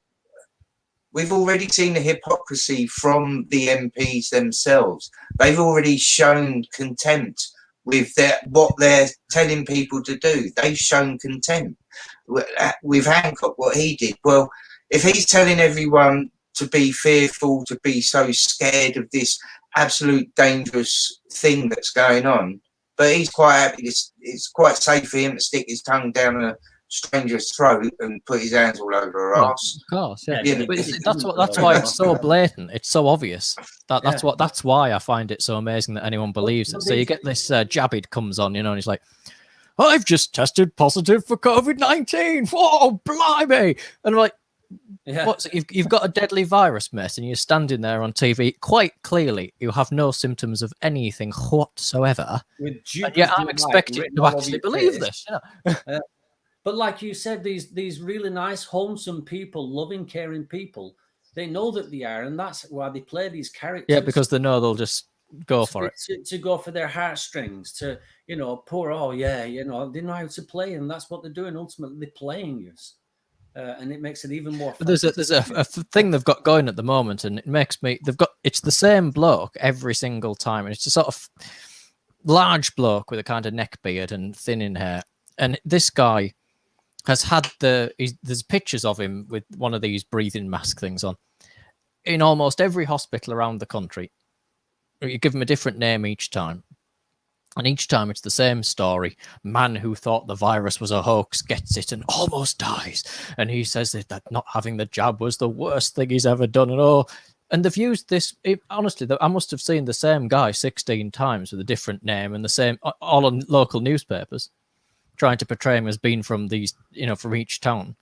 hypocrisy from the MPs themselves. They've already shown contempt with what they're telling people to do. They've shown contempt with Hancock. What he did. Well, if he's telling everyone to be fearful, to be so scared of this absolute dangerous thing that's going on, but he's quite happy. It's quite safe for him to stick his tongue down a stranger's throat and put his hands all over her ass. Of course, yeah. That's why it's so blatant. It's so obvious. That's why I find it so amazing that anyone believes it. So you get this Jabid comes on, you know, and he's like, "I've just tested positive for COVID-19. Whoa, blimey!" And I'm like, "What? So you've got a deadly virus, mate, and you're standing there on TV. Quite clearly, you have no symptoms of anything whatsoever. Yeah, I'm expecting to actually believe this." You know? But like you said, these really nice, wholesome people, loving, caring people, they know that they are, and that's why they play these characters. Yeah, because they know they'll just go for it. To go for their heartstrings, to, you know, they know how to play, and that's what they're doing. Ultimately, they're playing us. And it makes it even more fun. There's a thing they've got going at the moment, and it makes me, it's the same bloke every single time, and it's a sort of large bloke with a kind of neck beard and thin in hair. And this guy has had there's pictures of him with one of these breathing mask things on in almost every hospital around the country. You give him a different name each time. And each time it's the same story. Man who thought the virus was a hoax gets it and almost dies. And he says that not having the jab was the worst thing he's ever done. And they've used this, honestly, I must have seen the same guy 16 times with a different name and the same, all on local newspapers, trying to portray him as being from these, you know, from each town.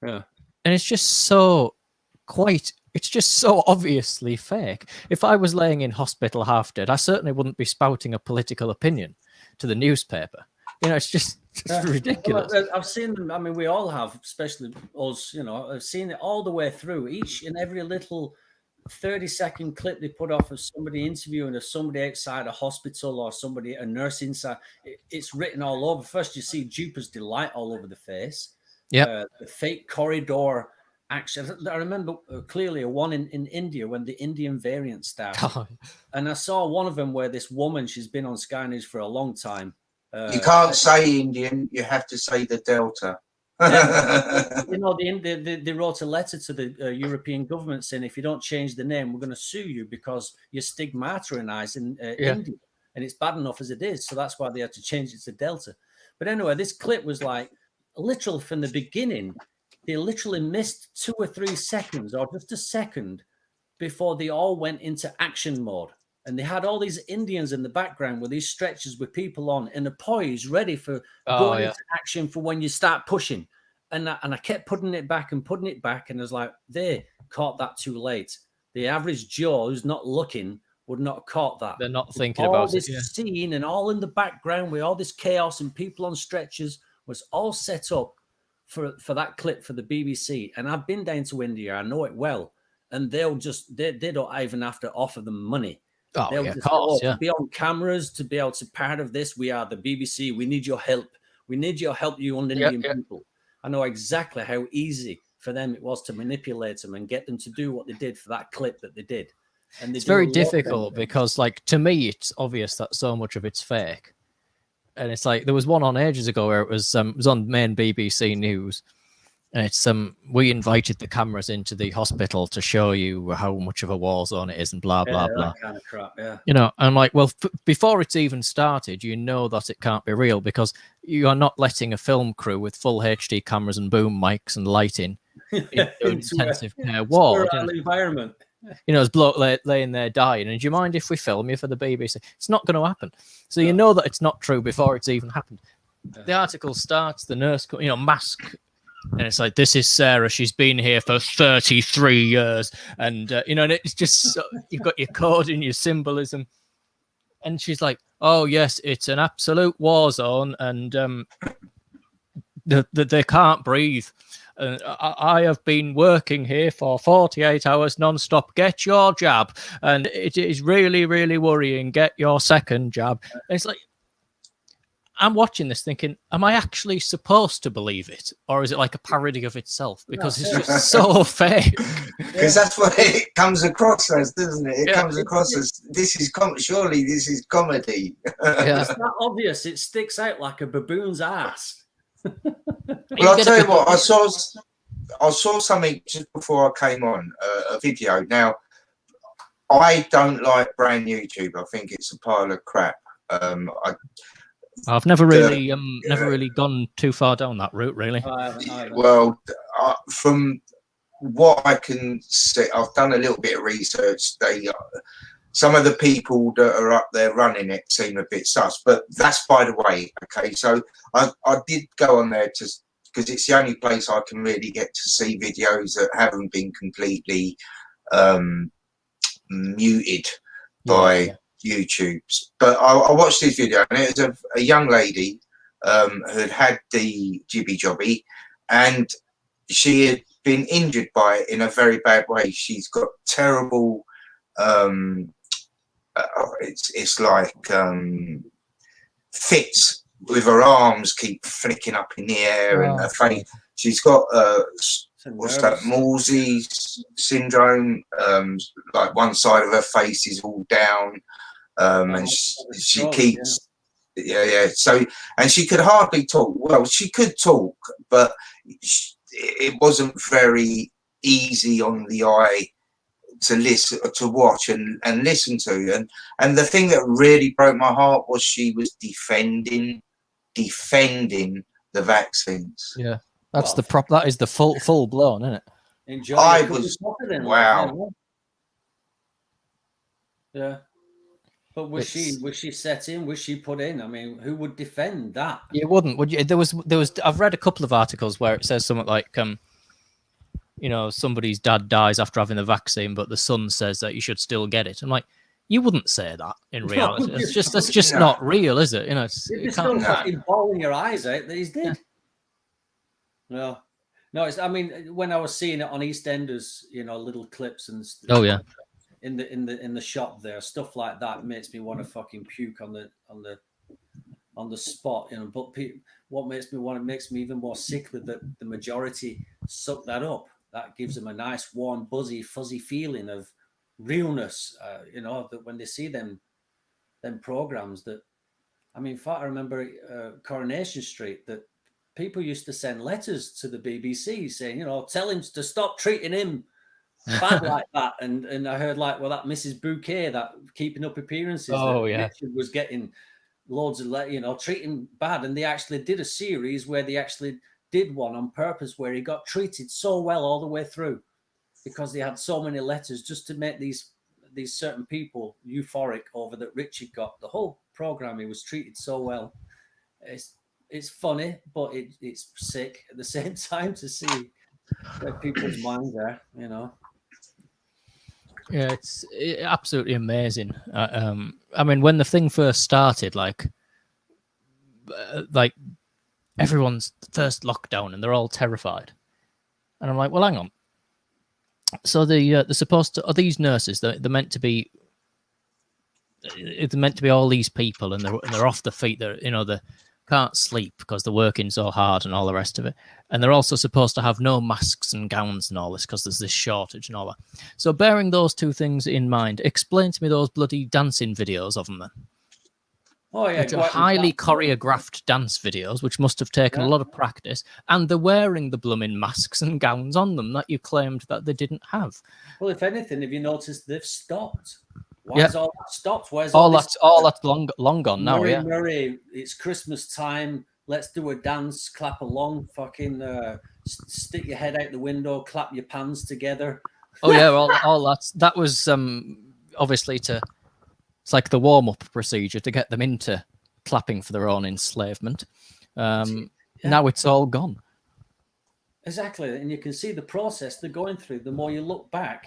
Yeah. And it's just so it's just so obviously fake. If I was laying in hospital half dead, I certainly wouldn't be spouting a political opinion to the newspaper. You know, it's just ridiculous. Well, I've seen them. I mean, we all have, especially us, you know, I've seen it all the way through. Each and every little 30-second clip they put off of somebody interviewing or somebody outside a hospital or a nurse inside, it's written all over. First, you see Duper's delight all over the face. Yeah. The fake corridor action. I remember clearly a one in India when the Indian variant started. And I saw one of them where this woman, she's been on Sky News for a long time. You can't say Indian, you have to say the Delta. You know, they wrote a letter to the European government saying, if you don't change the name, we're going to sue you because you're stigmatizing India. And it's bad enough as it is. So that's why they had to change it to Delta. But anyway, this clip was like, literally from the beginning, they literally missed 2 or 3 seconds or just a second before they all went into action mode. And they had all these Indians in the background with these stretchers with people on in a poise, ready for going into action for when you start pushing. And I kept putting it back. And I was like, they caught that too late. The average Joe who's not looking would not have caught that. They're not thinking about this scene and all in the background with all this chaos and people on stretchers was all set up for that clip for the BBC. And I've been down to India, I know it well, and they don't even have to offer them money. Oh, They'll yeah, of just course, yeah. to be on cameras, to be able to part of this. We are the BBC. We need your help. We need your help, you Indian people. I know exactly how easy for them it was to manipulate them and get them to do what they did for that clip that they did. And it's very difficult because, like, to me, it's obvious that so much of it's fake. And it's like there was one on ages ago where it was on main BBC News, and it's we invited the cameras into the hospital to show you how much of a war zone it is and blah blah blah. That kind of crap, yeah. You know, and like, well, before it's even started, you know that it can't be real because you are not letting a film crew with full HD cameras and boom mics and lighting into an intensive care ward. Environment. You know, there's bloke laying there dying, and do you mind if we film you for the BBC? It's not going to happen. So you know that it's not true before it's even happened. The article starts, the nurse, you know, mask, and it's like, this is Sarah. She's been here for 33 years. And, you know, and it's just, you've got your code and your symbolism. And she's like, oh, yes, it's an absolute war zone, and they can't breathe. I have been working here for 48 hours non-stop. Get your jab. And it is really, really worrying. Get your second jab. And it's like, I'm watching this thinking, am I actually supposed to believe it? Or is it like a parody of itself? Because it's just so fake. Because that's what it comes across as, doesn't it? It comes across as, surely this is comedy. It's not obvious. It sticks out like a baboon's ass. Well, I'll tell you what, I saw something just before I came on, a video. Now, I don't like brand YouTube. I think it's a pile of crap. I've never really never really gone too far down that route, really. Well, from what I can see, I've done a little bit of research. Some of the people that are up there running it seem a bit sus, but that's by the way. Okay, so I did go on there because it's the only place I can really get to see videos that haven't been completely muted by YouTube. But I watched this video, and it was a young lady who had the jibby jobby, and she had been injured by it in a very bad way. She's got terrible it's like fits with her arms keep flicking up in the air, and her face. She's got what's that, Morsey's syndrome. Like one side of her face is all down, and she keeps So, and she could hardly talk. Well, she could talk, but it wasn't very easy on the eye to listen, to watch and listen to. And the thing that really broke my heart was she was defending the vaccines. Yeah, that's that is the full blown, isn't it? Enjoy. Wow. Yeah. But was she set in? Was she put in? I mean, who would defend that? You wouldn't, would you? There was. I've read a couple of articles where it says something like, you know, somebody's dad dies after having the vaccine, but the son says that you should still get it. I'm like, you wouldn't say that in reality. That's just not real, is it? You know, you're still fucking bawling your eyes out that he's dead. Yeah. No, I mean, when I was seeing it on EastEnders, you know, little clips and stuff. Oh yeah. In the shop there, stuff like that makes me want to fucking puke on the spot, you know. But what makes me even more sick that the majority suck that up. That gives them a nice, warm, buzzy, fuzzy feeling of realness, you know, that when they see them programs that, I mean, I remember Coronation Street, that people used to send letters to the BBC saying, you know, tell him to stop treating him bad like that. And I heard like, well, that Mrs. Bouquet, that Keeping Up Appearances, Richard was getting loads of, you know, treating bad. And they actually did a series where they actually did one on purpose where he got treated so well all the way through because they had so many letters just to make these certain people euphoric over that Richard got. The whole program, he was treated so well. It's funny, but it's sick at the same time to see where people's minds are, you know. Yeah, it's absolutely amazing. I mean, when the thing first started, like everyone's first lockdown and they're all terrified. And I'm like, well, hang on. So they're supposed to, are these nurses, they're meant to be, it's meant to be all these people, and they're off the feet. They're, you know, they can't sleep because they're working so hard and all the rest of it. And they're also supposed to have no masks and gowns and all this because there's this shortage and all that. So bearing those two things in mind, explain to me those bloody dancing videos of them then. Oh yeah, Which are highly choreographed dance videos, which must have taken a lot of practice, and they're wearing the blooming masks and gowns on them that you claimed that they didn't have. Well, if anything, have you noticed they've stopped? Why is all that stopped? Where's all that's long gone now? Murray, Yeah, Murray, it's Christmas time. Let's do a dance, clap along, fucking stick your head out the window, clap your pans together. Oh yeah, all that was obviously to. It's like the warm-up procedure to get them into clapping for their own enslavement. Now it's all gone. Exactly, and you can see the process they're going through. The more you look back,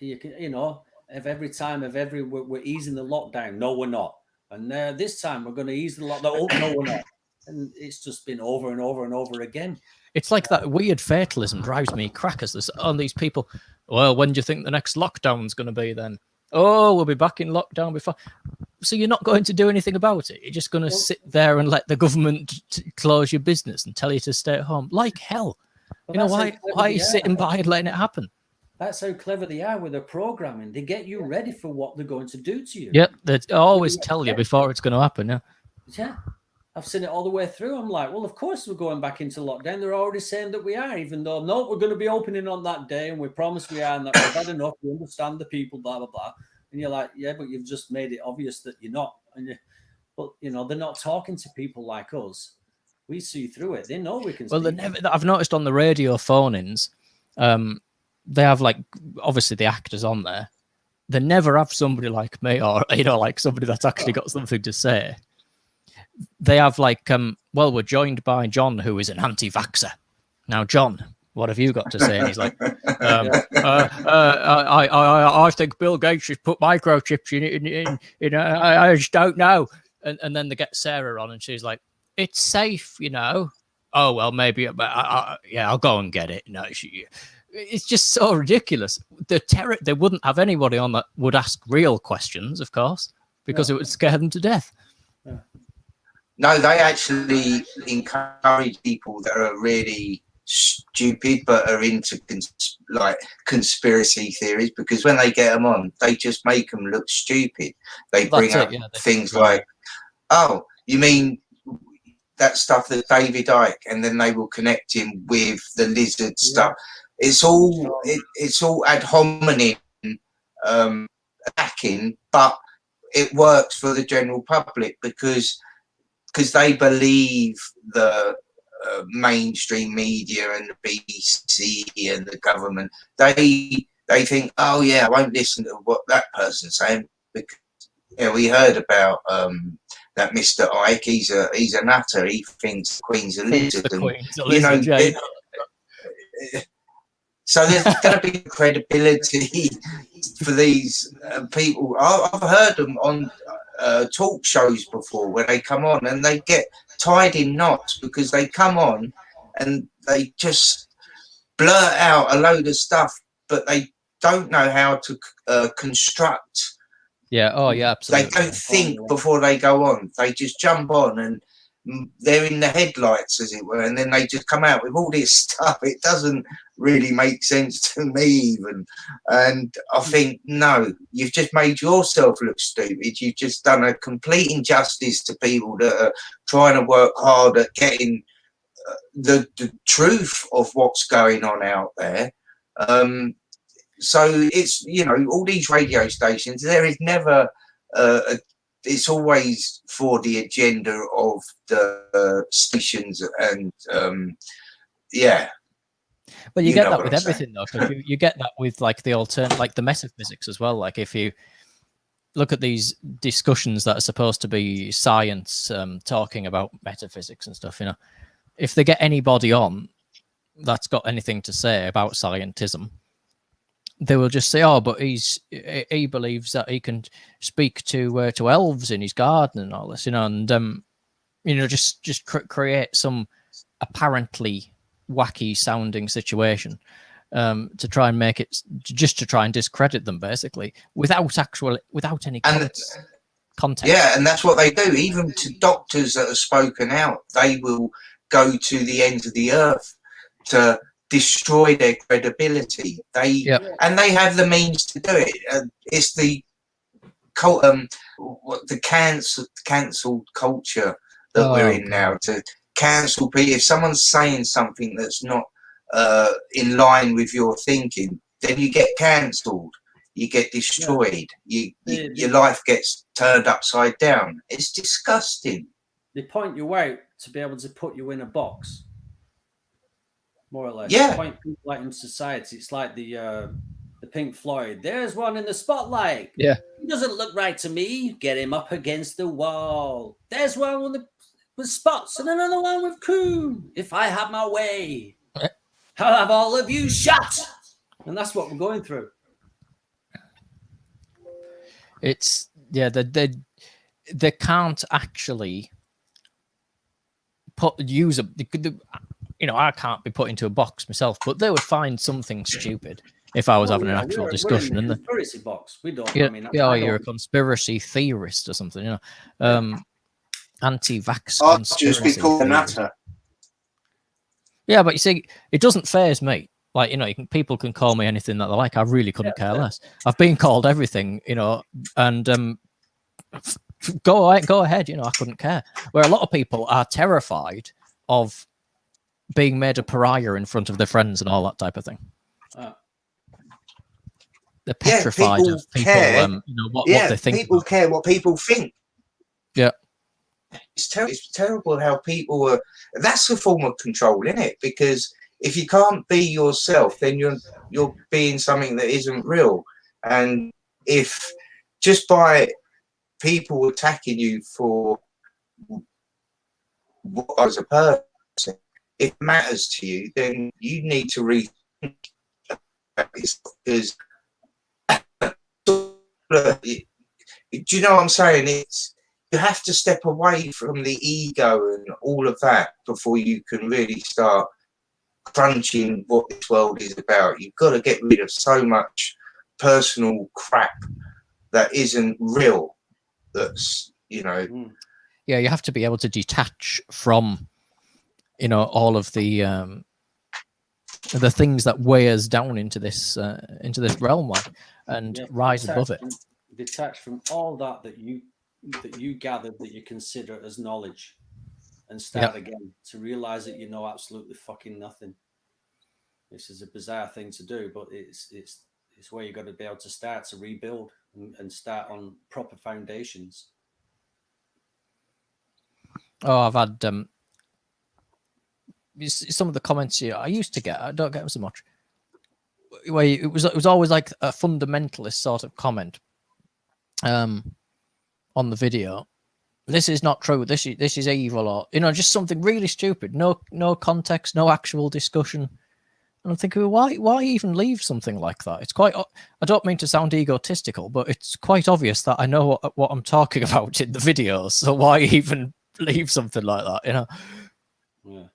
you can, you know, we're easing the lockdown. No, we're not. And this time we're going to ease the lockdown. Oh, no, we're not. And it's just been over and over and over again. It's like that weird fatalism drives me crackers. There's on these people. Well, when do you think the next lockdown's going to be then? Oh, we'll be back in lockdown before. So you're not going to do anything about it. You're just going to sit there and let the government close your business and tell you to stay at home. Like hell. You know, why are you sitting by and letting it happen? That's how clever they are with their programming. They get you ready for what they're going to do to you. Yeah, they always tell you before it's going to happen. Yeah. Yeah. I've seen it all the way through. I'm like, well, of course we're going back into lockdown. They're already saying that we are, even though, no, we're going to be opening on that day and we promise we are, and that we've had enough. We understand the people, blah, blah, blah. And you're like, yeah, but you've just made it obvious that you're not. But, you know, they're not talking to people like us. We see through it. They know we can. Well, I've noticed on the radio phone-ins, they have, like, obviously the actors on there. They never have somebody like me or, you know, like somebody that's actually got something to say. They have like, well, we're joined by John, who is an anti-vaxxer. Now, John, what have you got to say? And he's like, I think Bill Gates should put microchips in I just don't know. And then they get Sarah on, and she's like, it's safe, you know. Oh, well, maybe, but yeah, I'll go and get it. No, it's just so ridiculous. They wouldn't have anybody on that would ask real questions, of course, because it would scare them to death. Yeah. No, they actually encourage people that are really stupid but are into conspiracy theories, because when they get them on, they just make them look stupid. They bring up things like, oh, you mean that stuff that David Icke, and then they will connect him with the lizard stuff. It's all ad hominem attacking, but it works for the general public because they believe the mainstream media and the BBC and the government. They think, oh yeah, I won't listen to what that person's saying, because we heard about that Mr. Icke. He's a nutter. He thinks the Queen's a lizard. So there's going to be credibility for these people. I've heard them on talk shows before where they come on and they get tied in knots because they come on and they just blurt out a load of stuff, but they don't know how to construct. Yeah. Oh, yeah. Absolutely. They don't think before they go on. They just jump on and they're in the headlights, as it were, and then they just come out with all this stuff. It doesn't really make sense to me even, and I think, no, you've just made yourself look stupid. You've just done a complete injustice to people that are trying to work hard at getting the truth of what's going on out there. So it's, you know, all these radio stations, there is never it's always for the agenda of the stations, and yeah. Well, you get that with everything, though, because you get that with like the like the metaphysics as well. Like if you look at these discussions that are supposed to be science, talking about metaphysics and stuff, you know, if they get anybody on that's got anything to say about scientism, they will just say, "Oh, but he believes that he can speak to elves in his garden and all this," you know. And just create some apparently wacky sounding situation to try and make it, just to try and discredit them, basically, without any And context. yeah, and that's what they do. Even to doctors that have spoken out, they will go to the ends of the earth to destroy their credibility. They have the means to do it. It's the cancelled culture that we're in now, to cancel people. If someone's saying something that's not in line with your thinking, then you get cancelled. You get destroyed. Your life gets turned upside down. It's disgusting. They point you out to be able to put you in a box, more or less. Yeah. Point people out in society. It's like the Pink Floyd. There's one in the spotlight. Yeah. He doesn't look right to me. Get him up against the wall. There's one with spots and another one with coon. If I have my way, I'll have all of you shot. And that's what we're going through. It's they can't actually I can't be put into a box myself, but they would find something stupid if I was having an actual discussion. We're in and the conspiracy box. We don't. You're a conspiracy theorist or something, anti-vax. I'd just be called a nutter. Yeah, but you see, it doesn't faze me. Like, people can call me anything that they like. I really couldn't care less. I've been called everything, and go ahead. I couldn't care. Where a lot of people are terrified of being made a pariah in front of their friends and all that type of thing. They're petrified of people, what they think. People care what people think. Yeah. It's terrible how people are. That's a form of control, isn't it? Because if you can't be yourself, then you're being something that isn't real. And if just by people attacking you for what as a person, if it matters to you, then you need to rethink this. Because do you know what I'm saying? You have to step away from the ego and all of that before you can really start crunching what this world is about. You've got to get rid of so much personal crap that isn't real. That's Yeah, you have to be able to detach from all of the things that weigh us down into this realm, and rise above it. Detach from all that you gathered, that you consider as knowledge, and start again to realize that you know absolutely fucking nothing. This is a bizarre thing to do, but it's where you got to be able to start to rebuild and start on proper foundations. Oh, I've had some of the comments here I used to get. I don't get them so much. Where it was always like a fundamentalist sort of comment on the video. This is not true. This is evil, or just something really stupid. No context, no actual discussion. And I'm thinking, why even leave something like that? It's quite. I don't mean to sound egotistical, but it's quite obvious that I know what I'm talking about in the video. So why even leave something like that? Yeah.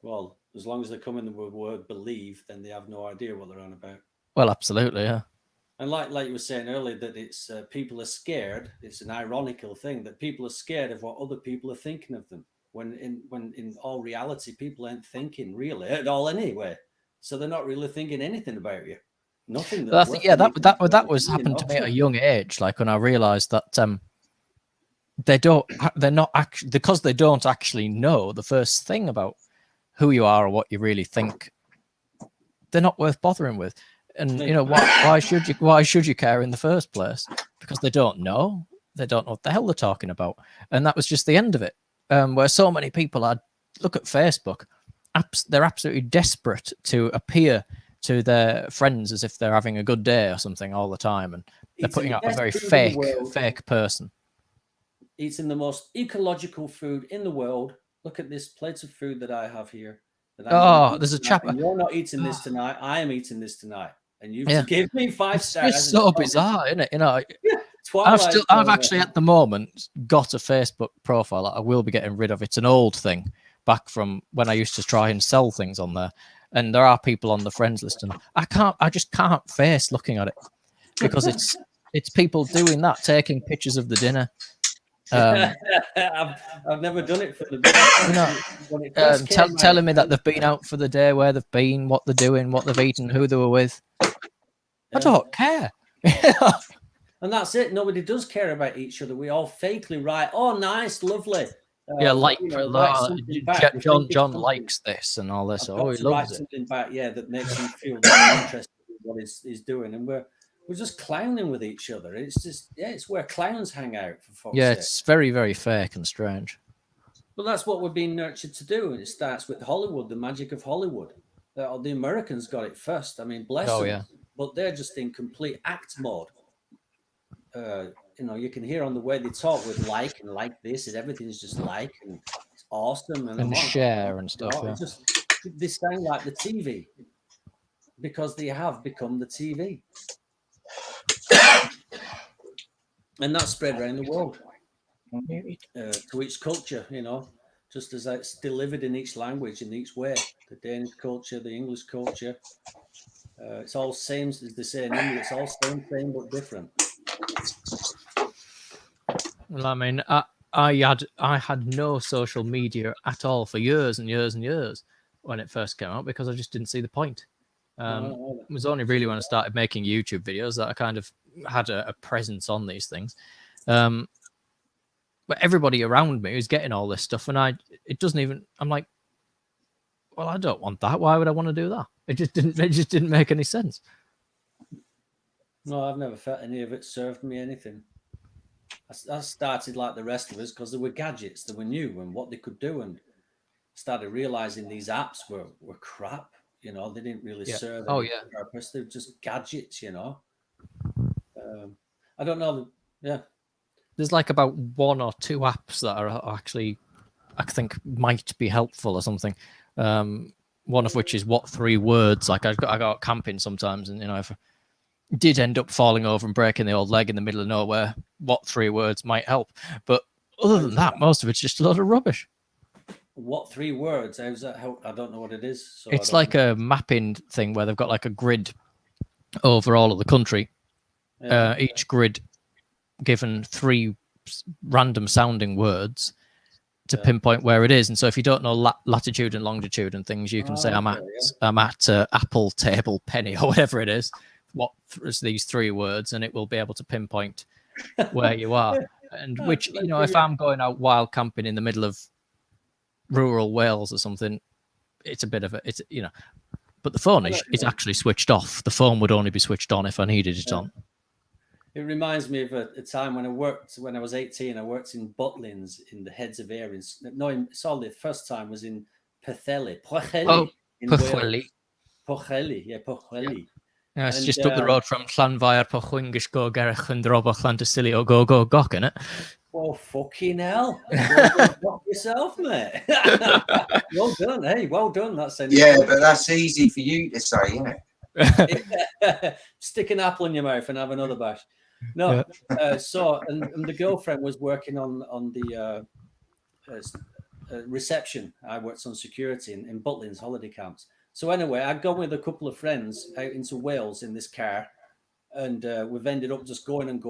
Well, as long as they come in the word believe, then they have no idea what they're on about. Well, absolutely, yeah. And like you were saying earlier, that it's people are scared. It's an ironical thing that people are scared of what other people are thinking of them. When in all reality, people ain't thinking really at all anyway. So they're not really thinking anything about you. Nothing. That was happened to me at a young age. Like when I realised that they're not actually, because they don't actually know the first thing about who you are or what you really think. They're not worth bothering with. And why should you care in the first place? Because they don't know. They don't know what the hell they're talking about. And that was just the end of it. Where so many people look at Facebook, they're absolutely desperate to appear to their friends as if they're having a good day or something all the time, and they're putting out a very fake person. Eating the most ecological food in the world. Look at this plate of food that I have here. There's a chap. You're not eating this tonight. I am eating this tonight, and you give me 5 stars. It's so bizarre, isn't it? Twilight I've Zone, actually at the moment got a Facebook profile that I will be getting rid of. It's an old thing back from when I used to try and sell things on there. And there are people on the friends list, and I just can't face looking at it because it's people doing that, taking pictures of the dinner. I've never done it for the when it first came out, telling me that they've been out for the day, where they've been, what they're doing, what they've eaten, who they were with. I don't care. And that's it. Nobody does care about each other. We all fakely write, "Oh, nice, lovely." Write something back. John likes this and all this. I've Oh, got he to write loves it. something back, that makes him feel very interested in what he's doing, and we're just clowning with each other. It's just it's where clowns hang out, for folks. Yeah, it's very, very fake and strange. Well, that's what we're being nurtured to do, and it starts with Hollywood, the magic of Hollywood. The Americans got it first. I mean, bless them. Yeah. But they're just in complete act mode. You can hear on the way they talk with like and like this, and everything's just like and it's awesome and share and stuff. They sound like the TV because they have become the TV, and that's spread around the world to each culture. Just as it's delivered in each language in each way. The Danish culture, the English culture. It's all same, as they say in India. It's all same but different. Well, I mean, I had no social media at all for years and years and years when it first came out because I just didn't see the point. It was only really when I started making YouTube videos that I kind of had a presence on these things. But everybody around me was getting all this stuff, and I'm like, well, I don't want that. Why would I want to do that? It just didn't make any sense. No, I've never felt any of it served me anything. I started like the rest of us because there were gadgets that were new and what they could do, and started realizing these apps were crap. They didn't really serve any purpose. They're just gadgets. I don't know. Yeah, there's like about 1 or 2 apps that are actually, I think, might be helpful or something. One of which is what 3 words. Like I go camping sometimes, and if I did end up falling over and breaking the old leg in the middle of nowhere, what 3 words might help. But other than that, most of it's just a lot of rubbish. What 3 words? How's that help? I don't know what it is. So it's like a mapping thing where they've got like a grid over all of the country. Yeah. Each grid given 3 random sounding words to pinpoint where it is. And so if you don't know latitude and longitude and things, you can say I'm at apple, table, penny, or whatever it is. What is these 3 words, and it will be able to pinpoint where you are. And which, if I'm going out wild camping in the middle of rural Wales or something, it's a bit of but the phone is actually switched off. The phone would only be switched on if I needed it on. It reminds me of a time when I was 18, I worked in Butlins in the Heads of Ayr. The first time was in Pwllheli. Pwllheli. Pwllheli, yeah, Pwllheli. Yeah, it's just up the road from Llanfair, Pwllhwyngyll, Go Gerech, and Drobo, Llantysilio, Go Goch, innit? Oh, fucking hell. Knock yourself, mate. Well done, hey, well done. But that's easy for you to say, isn't it? Stick an apple in your mouth and have another bash. No, and the girlfriend was working on the reception. I worked on security in Butlins holiday camps. So anyway, I'd gone with a couple of friends out into Wales in this car, and we've ended up just going, and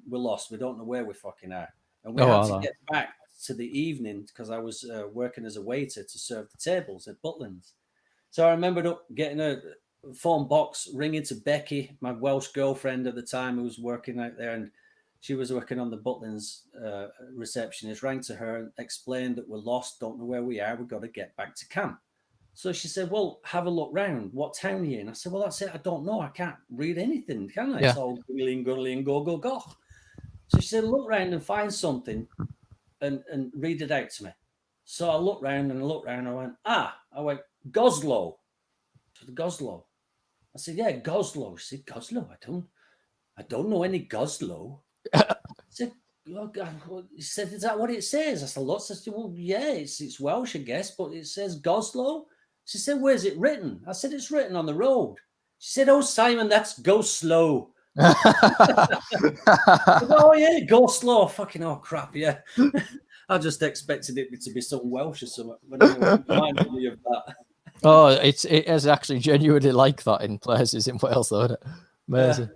we're lost. We don't know where we fucking are. And we had to get back to the evening because I was working as a waiter to serve the tables at Butlins. So I remembered getting a phone box, ringing to Becky, my Welsh girlfriend at the time, who was working out there, and she was working on the Butlins receptionist. Rang to her and explained that we're lost, don't know where we are, we've got to get back to camp. So she said, well, have a look round. What town are you in? I said, well, that's it. I don't know. I can't read anything, can I? Yeah. It's all gurgly and go, goch. So she said, look round and find something and read it out to me. So I looked round and I went, Goslow. To the Goslow. I said, yeah, Goslow. She said, Goslow? I don't know any Goslow. I said, oh, God. He said, is that what it says? I said, lots. I said, well, yeah, it's Welsh, I guess, but it says Goslow. She said, where's it written? I said, it's written on the road. She said, oh, Simon, that's go slow. Oh yeah, go slow. Fucking oh crap, yeah. I just expected it to be some Welsh or something. But anyway, it reminded me of that. Oh, it is actually genuinely like that in places in Wales, though, isn't it? Amazing.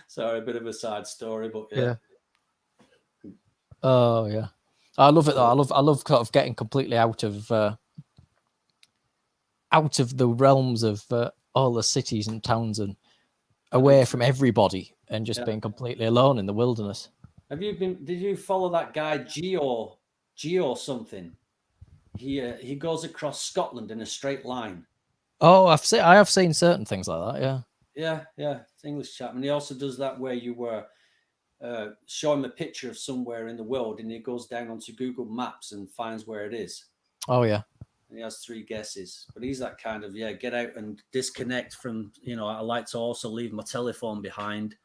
Sorry, a bit of a side story, but yeah. Oh yeah, I love it though. I love sort of getting completely out of the realms of all the cities and towns and away from everybody and just being completely alone in the wilderness. Have you been? Did you follow that guy Geo something? He goes across Scotland in a straight line. Oh, I have seen certain things like that. Yeah. It's English chap, and he also does that where you were show him a picture of somewhere in the world, and he goes down onto Google Maps and finds where it is. Oh yeah. And he has 3 guesses, but he's that kind of get out and disconnect from. I like to also leave my telephone behind.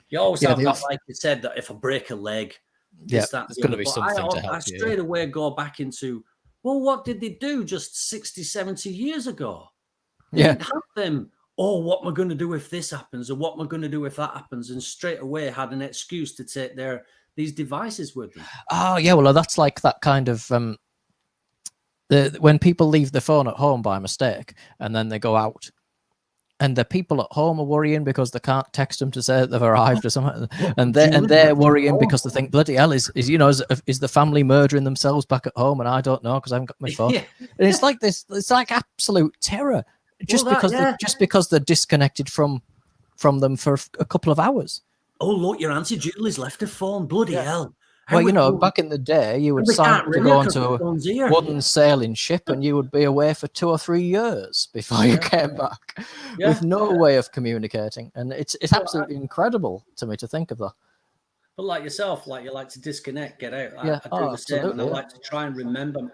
You always have that, like you said, that if I break a leg, there's going to be something to help I straight away go back into, well, what did they do just 60, 70 years ago? They didn't have them, oh, what am I going to do if this happens? Or what am I going to do if that happens? And straight away had an excuse to take these devices with them. Oh, yeah. Well, that's like that kind of, when people leave the phone at home by mistake and then they go out and the people at home are worrying because they can't text them to say that they've arrived or something. And they're worrying because they think, bloody hell, is the family murdering themselves back at home? And I don't know because I haven't got my phone. And it's like this, it's like absolute terror. Just because they're disconnected from them for a couple of hours. Oh, look, your Auntie Julie's left her phone. Bloody hell. Well, back in the day, you would sign up to go onto a wooden sailing ship and you would be away for 2 or 3 years before you came back with no way of communicating. And it's absolutely incredible to me to think of that. But like yourself, like you like to disconnect, get out. I do the same. And I like to try and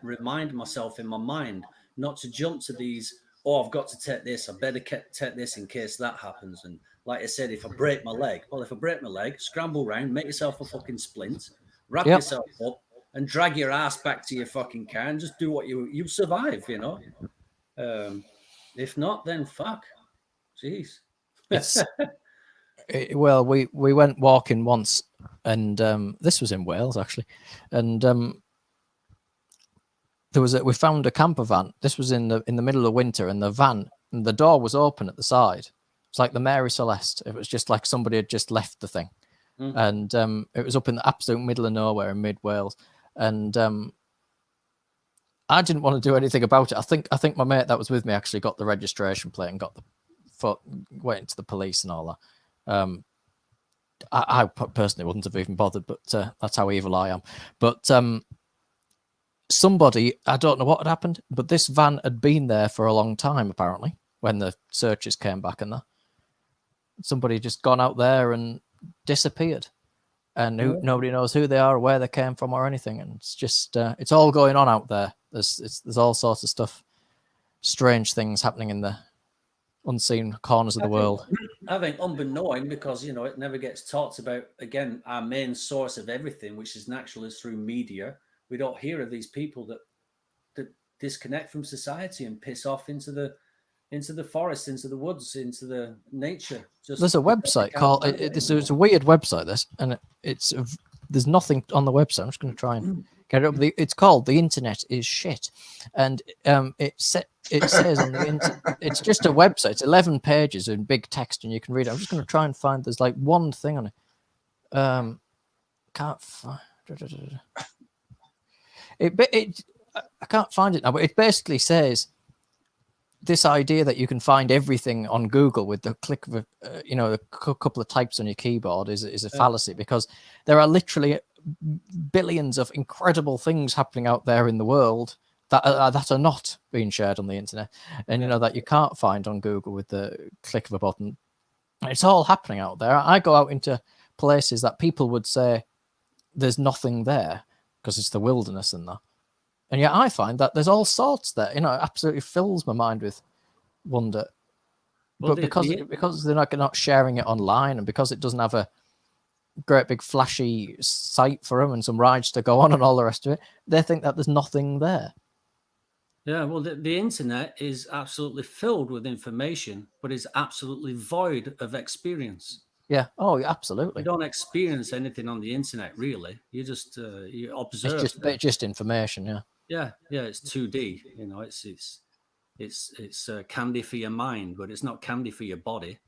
remind myself in my mind not to jump to these, oh, I've got to take this. I better take this in case that happens. And like I said, if I break my leg, scramble round, make yourself a fucking splint, wrap yourself up and drag your ass back to your fucking car and just do what you survive, If not, then fuck. Jeez. Well, we went walking once and this was in Wales actually. And we found a camper van. This was in the middle of winter, and the door was open at the side. It's like the Mary Celeste. It was just like somebody had just left the thing. And it was up in the absolute middle of nowhere in mid Wales. And I didn't want to do anything about it. I think my mate that was with me actually got the registration plate and got went into the police and all that. I personally wouldn't have even bothered, but that's how evil I am. But somebody, I don't know what had happened, but this van had been there for a long time, apparently, when the searchers came back and that. Somebody just gone out there and disappeared. And nobody knows who they are or where they came from or anything. And it's just, it's all going on out there. There's all sorts of stuff, strange things happening in the unseen corners of the world. I think unbeknown, because, it never gets talked about. Again, our main source of everything, which is natural, is through media. We don't hear of these people that disconnect from society and piss off into the forest, into the woods, into the nature. There's a website called it's a weird website. And there's nothing on the website. I'm just going to try and get it up. It's called The Internet Is Shit, and it says on the internet, it's just a website. It's 11 pages in big text, and you can read it. I'm just going to try and find. There's like one thing on it. Can't find. I can't find it now, but it basically says this idea that you can find everything on Google with the click of a couple of types on your keyboard is a fallacy, because there are literally billions of incredible things happening out there in the world that are not being shared on the internet, and that you can't find on Google with the click of a button. It's all happening out there. I go out into places that people would say there's nothing there because it's the wilderness and that. And yet I find that there's all sorts there. It absolutely fills my mind with wonder. But because they're not sharing it online, and because it doesn't have a great big flashy site for them and some rides to go on and all the rest of it, they think that there's nothing there. Yeah, well, the internet is absolutely filled with information, but is absolutely void of experience. Yeah. Oh, yeah, You absolutely. don't experience anything on the internet, really. You just you It's observe just things. just information. Yeah. Yeah, it's 2D. You know, it's candy for your mind, but it's not candy for your body.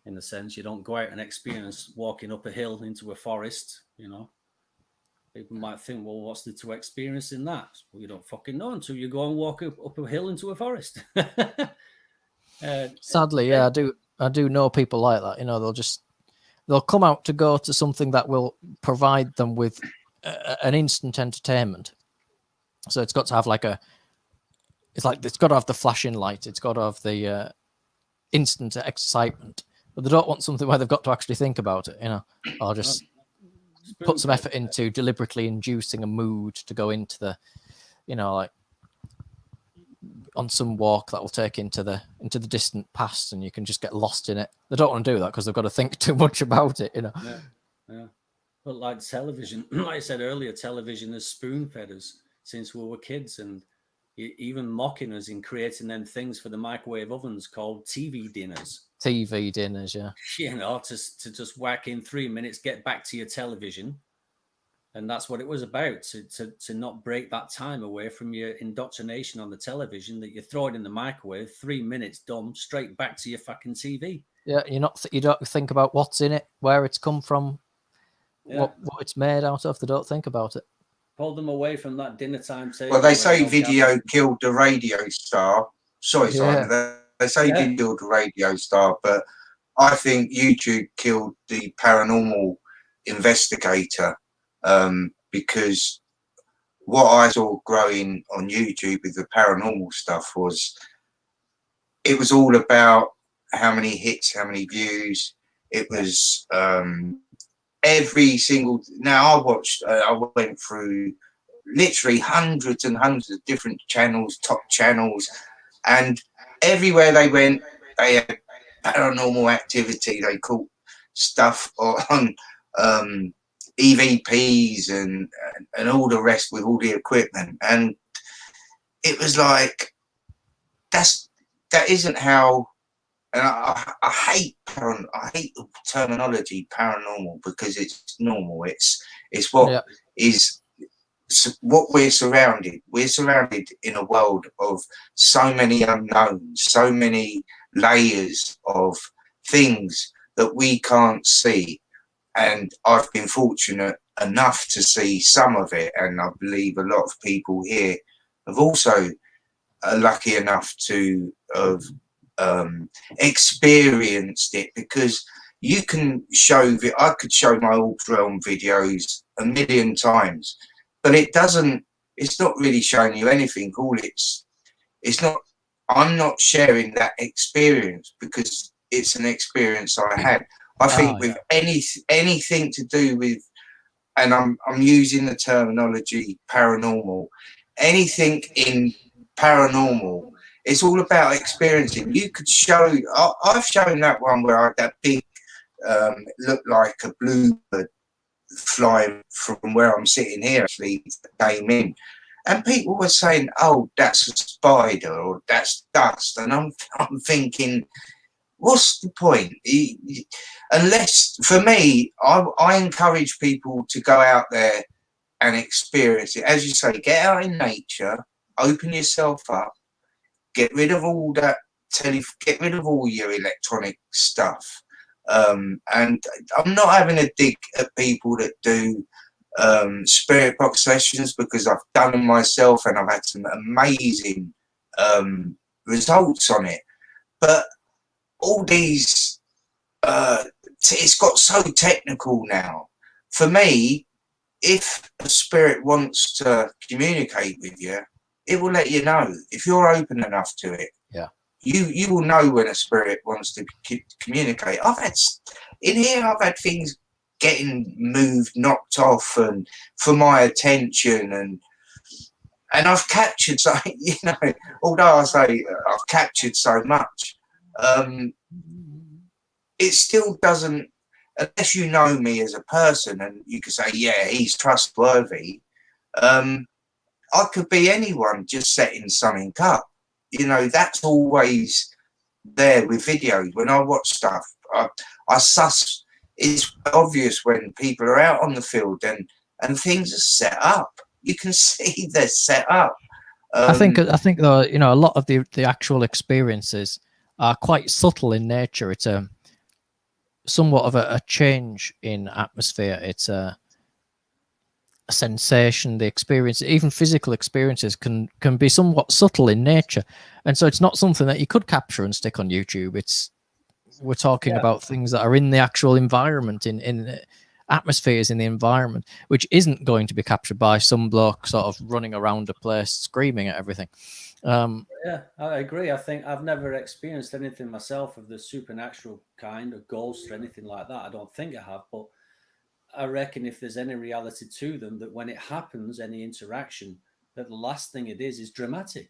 In a sense, you don't go out and experience walking up a hill into a forest. You know, people might think, well, what's there to experience in that? Well, you don't fucking know until you go and walk up a hill into a forest. Sadly, yeah, I do know people like that. You know, they'll come out to go to something that will provide them with an instant entertainment. So it's got to have like it's got to have the flashing light. It's got to have the instant excitement. But they don't want something where they've got to actually think about it. You know, or just put some effort into deliberately inducing a mood to go into the, you know, like on some walk that will take into the distant past, and you can just get lost in it. They don't want to do that because they've got to think too much about it, you know. Yeah. But like television, like I said earlier, television has spoon fed us since we were kids, and even mocking us in creating them things for the microwave ovens called TV dinners. TV dinners, yeah. You know, to just whack in 3 minutes, get back to your television. And that's what it was about, to not break that time away from your indoctrination on the television, that you throw it in the microwave, 3 minutes, done, straight back to your fucking TV. Yeah, you don't think about what's in it, where it's come from, what it's made out of. They don't think about it. Pull them away from that dinner time table. Well, they say video killed the radio star. Sorry, Simon. They say video killed the radio star, but I think YouTube killed the paranormal investigator, because what I saw growing on YouTube with the paranormal stuff was, it was all about how many hits, how many views. It was every single. Now I went through literally hundreds and hundreds of different channels, top channels, and everywhere they went, they had paranormal activity. They caught stuff on EVPs and all the rest with all the equipment, and it was like, that isn't how. And I hate the terminology paranormal, because it's normal. It's what is what we're surrounded. We're surrounded in a world of so many unknowns, so many layers of things that we can't see. And I've been fortunate enough to see some of it, and I believe a lot of people here have also lucky enough to have experienced it, because you can show I could show my Orbs Realm videos a million times, but it's not really showing you anything. I'm not sharing that experience, because it's an experience I had. I think with anything to do with, and I'm using the terminology paranormal, anything in paranormal, it's all about experiencing. You could show, I've shown that one where I had that big, looked like a bluebird flying from where I'm sitting here, actually came in. And people were saying, oh, that's a spider, or that's dust. And I'm thinking, what's the point? Unless, for me, I encourage people to go out there and experience it. As you say, get out in nature, open yourself up, get rid of all that get rid of all your electronic stuff. And I'm not having a dig at people that do spirit box sessions, because I've done them myself and I've had some amazing results on it. But all these, it's got so technical now. For me, if a spirit wants to communicate with you, it will let you know if you're open enough to it. Yeah, you will know when a spirit wants to communicate. I've had things getting moved, knocked off, and for my attention, and I've captured so, you know, although I say I've captured so much, it still doesn't, unless you know me as a person and you can say, yeah, he's trustworthy. I could be anyone just setting something up. You know, that's always there with videos. When I watch stuff, I suss. It's obvious when people are out on the field and things are set up. You can see they're set up. I think though, you know, a lot of the actual experiences are quite subtle in nature. It's a somewhat of a change in atmosphere. It's a sensation, the experience, even physical experiences can be somewhat subtle in nature, and so it's not something that you could capture and stick on YouTube. We're talking about things that are in the actual environment, in atmospheres in the environment, which isn't going to be captured by some bloke sort of running around a place screaming at everything. Yeah, I agree. I think I've never experienced anything myself of the supernatural kind of ghosts or anything like that. I don't think I have, but I reckon if there's any reality to them, that when it happens, any interaction, that the last thing it is dramatic.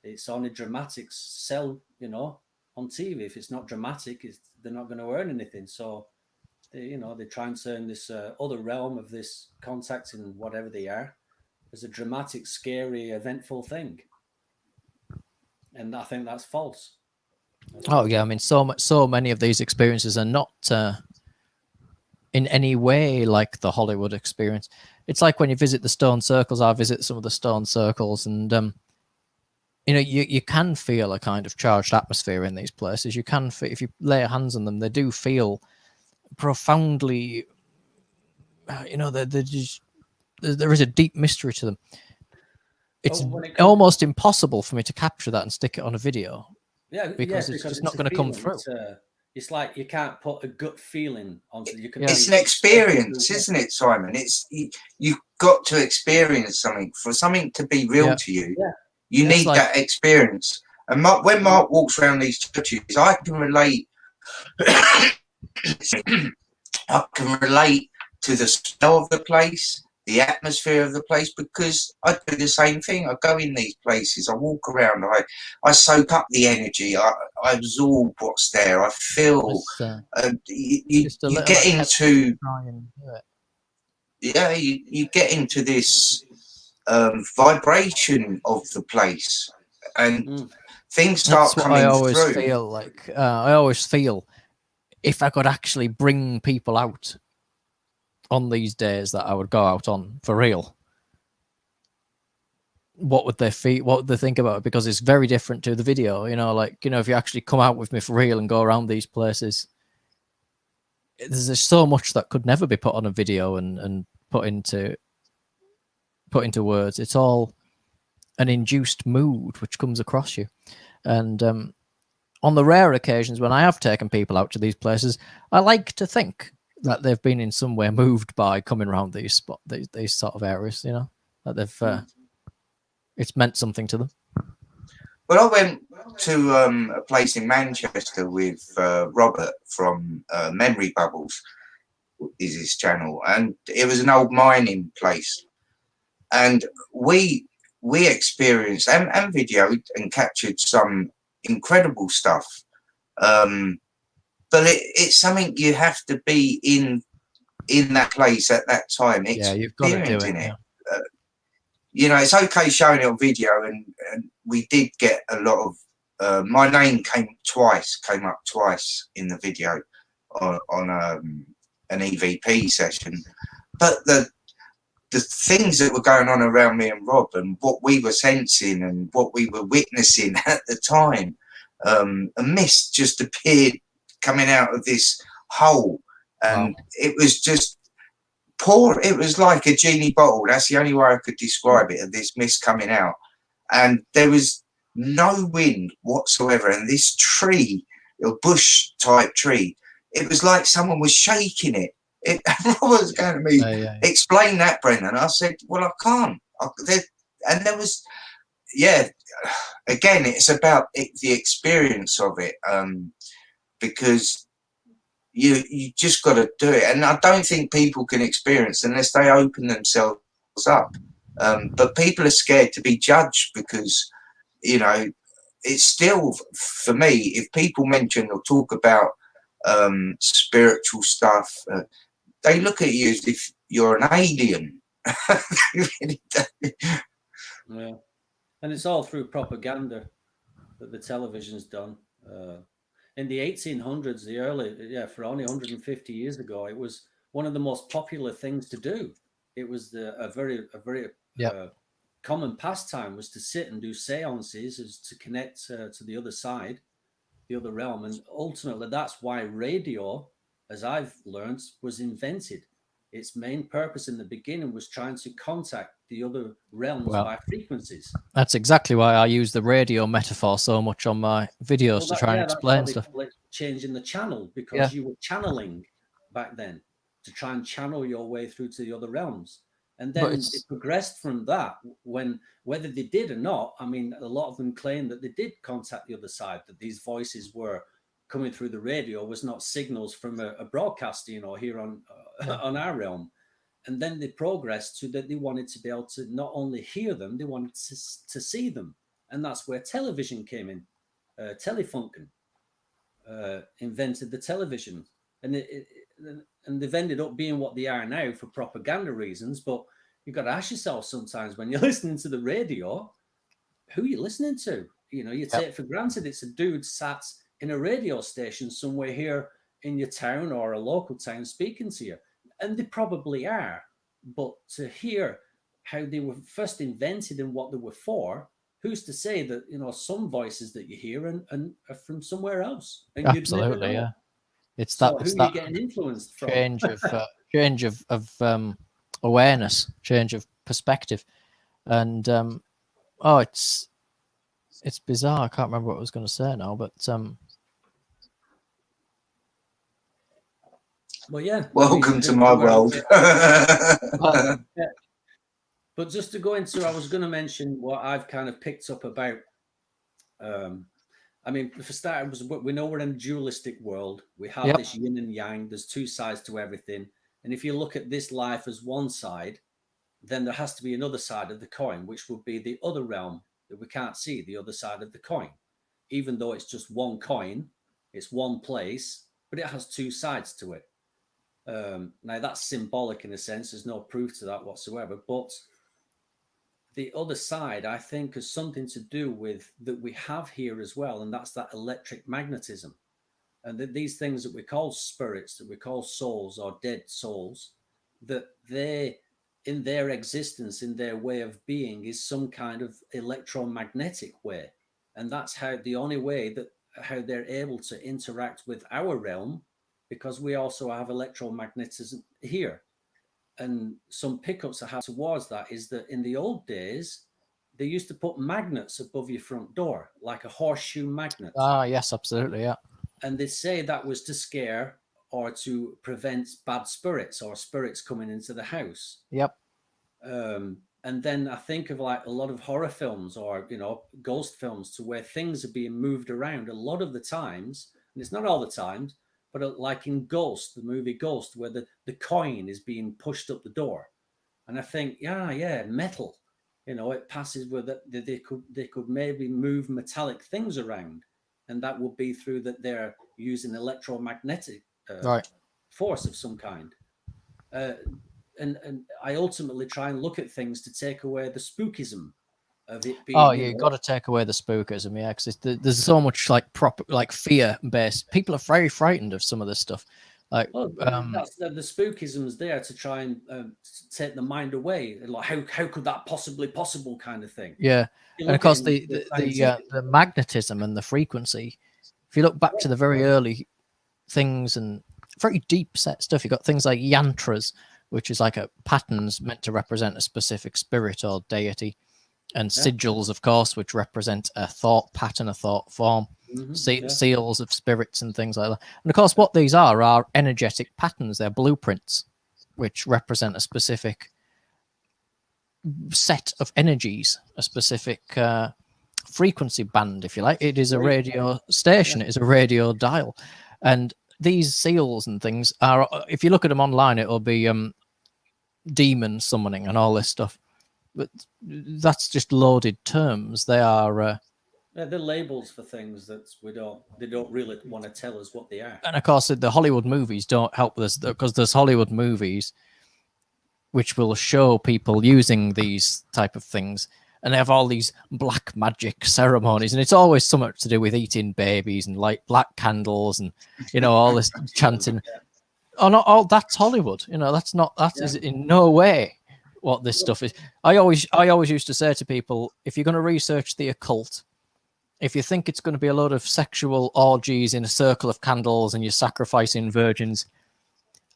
It's only dramatic sell, you know, on TV. If it's not dramatic, they're not going to earn anything. So, they try and turn this other realm of this contact and whatever they are as a dramatic, scary, eventful thing. And I think that's false. Oh yeah, I mean, so many of these experiences are not in any way like the Hollywood experience. It's like when you visit the stone circles. I visit some of the stone circles, and you know, you can feel a kind of charged atmosphere in these places. You can feel, if you lay your hands on them, they do feel profoundly, you know, there is a deep mystery to them. It's almost impossible for me to capture that and stick it on a video. Yeah, because it's just not going to come through. It's like you can't put a gut feeling onto it. It's an experience, isn't it, Simon? It's you've got to experience something for something to be real to you. Yeah. You need that experience. And when Mark walks around these churches, I can relate. I can relate to the smell of the place, the atmosphere of the place, because I do the same thing. I go in these places, I walk around, I soak up the energy, I absorb what's there, I feel. You get into, you get into this vibration of the place, and things start coming through. I always feel if I could actually bring people out on these days that I would go out on for real, what would they feel? What would they think about it? Because it's very different to the video. You know, like, you know, if you actually come out with me for real and go around these places, there's so much that could never be put on a video and put into words. It's all an induced mood which comes across you. And on the rare occasions when I have taken people out to these places, I like to think that they've been in some way moved by coming around these sort of areas, you know, that they've it's meant something to them. Well, I went to a place in Manchester with Robert from Memory Bubbles, is his channel, and it was an old mining place, and we experienced and videoed and captured some incredible stuff. But it's something you have to be in that place at that time. Yeah, you've got to do it. Yeah. You know, it's okay showing it on video, and we did get a lot of. My name came up twice in the video on an EVP session, but the things that were going on around me and Rob, and what we were sensing and what we were witnessing at the time, a mist just appeared coming out of this hole, and it was just pour. It was like a genie bottle. That's the only way I could describe it. Of this mist coming out, and there was no wind whatsoever. And this tree, a bush type tree, it was like someone was shaking it. Robert was going to me, explain that, Brendan. I said, well, I can't. And there was, again, it's about the experience of it. Because you just got to do it, and I don't think people can experience unless they open themselves up. But people are scared to be judged because, you know, it's still, for me, if people mention or talk about spiritual stuff, they look at you as if you're an alien. Yeah, and it's all through propaganda that the television's done. In the 1800s, the early, for only 150 years ago, it was one of the most popular things to do. It was a very Yep. common pastime was to sit and do seances, is to connect to the other side, the other realm, and ultimately that's why radio, as I've learned, was invented. Its main purpose in the beginning was trying to contact the other realms Well, by frequencies. that's exactly why I use the radio metaphor so much on my videos to try and That's why explain they stuff. call it changing the channel, because Yeah. you were channeling back then to try and channel your way through to the other realms. And But then it's it progressed from that. When whether they did or not, I mean, a lot of them claim that they did contact the other side, that these voices were coming through the radio was not signals from a broadcaster, here on Yeah. on our realm. And then they progressed to that they wanted to be able to not only hear them, they wanted to see them, and that's where television came in. Telefunken invented the television, and and they've ended up being what they are now for propaganda reasons. But you've got to ask yourself sometimes when you're listening to the radio, who are you listening to? You take for granted it's a dude sat in a radio station somewhere here in your town or a local town speaking to you, and they probably are. But to hear how they were first invented and what they were for, who's to say that some voices that you hear and are from somewhere else, and you'd never absolutely, know. yeah. It's So that who are you getting influenced from? change of awareness, change of perspective, and it's bizarre. I can't remember what I was going to say now, but well, yeah. Welcome to my world. Yeah. But just to go into, I was going to mention what I've kind of picked up about. I mean, for starters, we know we're in a dualistic world. We have this yin and yang. There's two sides to everything. And if you look at this life as one side, then there has to be another side of the coin, which would be the other realm that we can't see, the other side of the coin. Even though it's just one coin, it's one place, but it has two sides to it. Now, that's symbolic in a sense. There's no proof to that whatsoever. But the other side, I think, has something to do with that we have here as well, and that's that electric magnetism. And that these things that we call spirits, that we call souls or dead souls, that they, in their existence, in their way of being, is some kind of electromagnetic way. And that's how the only way that how they're able to interact with our realm, because we also have electromagnetism here. And some pickups I have towards that is that in the old days, they used to put magnets above your front door, like a horseshoe magnet. Ah, yes, absolutely, yeah. And they say that was to scare or to prevent bad spirits or spirits coming into the house. Yep. And then I think of like a lot of horror films or, ghost films to where things are being moved around a lot of the times. And it's not all the times, but like in Ghost, the movie Ghost, where the coin is being pushed up the door. And I think, yeah, metal, it passes where they could maybe move metallic things around. And that would be through that they're using electromagnetic force of some kind. And I ultimately try and look at things to take away the spookism of it being. Oh, you got to take away the spookism, yeah, because there's so much like fear based. People are very frightened of some of this stuff. Like, that's the spookism's there to try and take the mind away. Like, how could that possible kind of thing? Yeah, and of course the magnetism and the frequency. If you look back to the very early things and very deep set stuff, you got things like yantras, which is like a patterns meant to represent a specific spirit or deity, and sigils, of course, which represent a thought pattern, a thought form. Seals of spirits and things like that. And of course, what these are energetic patterns. They're blueprints, which represent a specific set of energies, a specific frequency band, if you like. It is a radio station. It is a radio dial. And these seals and things are, if you look at them online, it'll be demon summoning and all this stuff. But that's just loaded terms. They are... they're labels for things that they don't really want to tell us what they are. And of course, the Hollywood movies don't help with this, because there's Hollywood movies which will show people using these type of things, and they have all these black magic ceremonies, and it's always something to do with eating babies and like black candles and all this chanting. Oh, not all that's Hollywood. That is in no way what this stuff is. I always used to say to people, if you're going to research the occult, if you think it's going to be a lot of sexual orgies in a circle of candles and you're sacrificing virgins,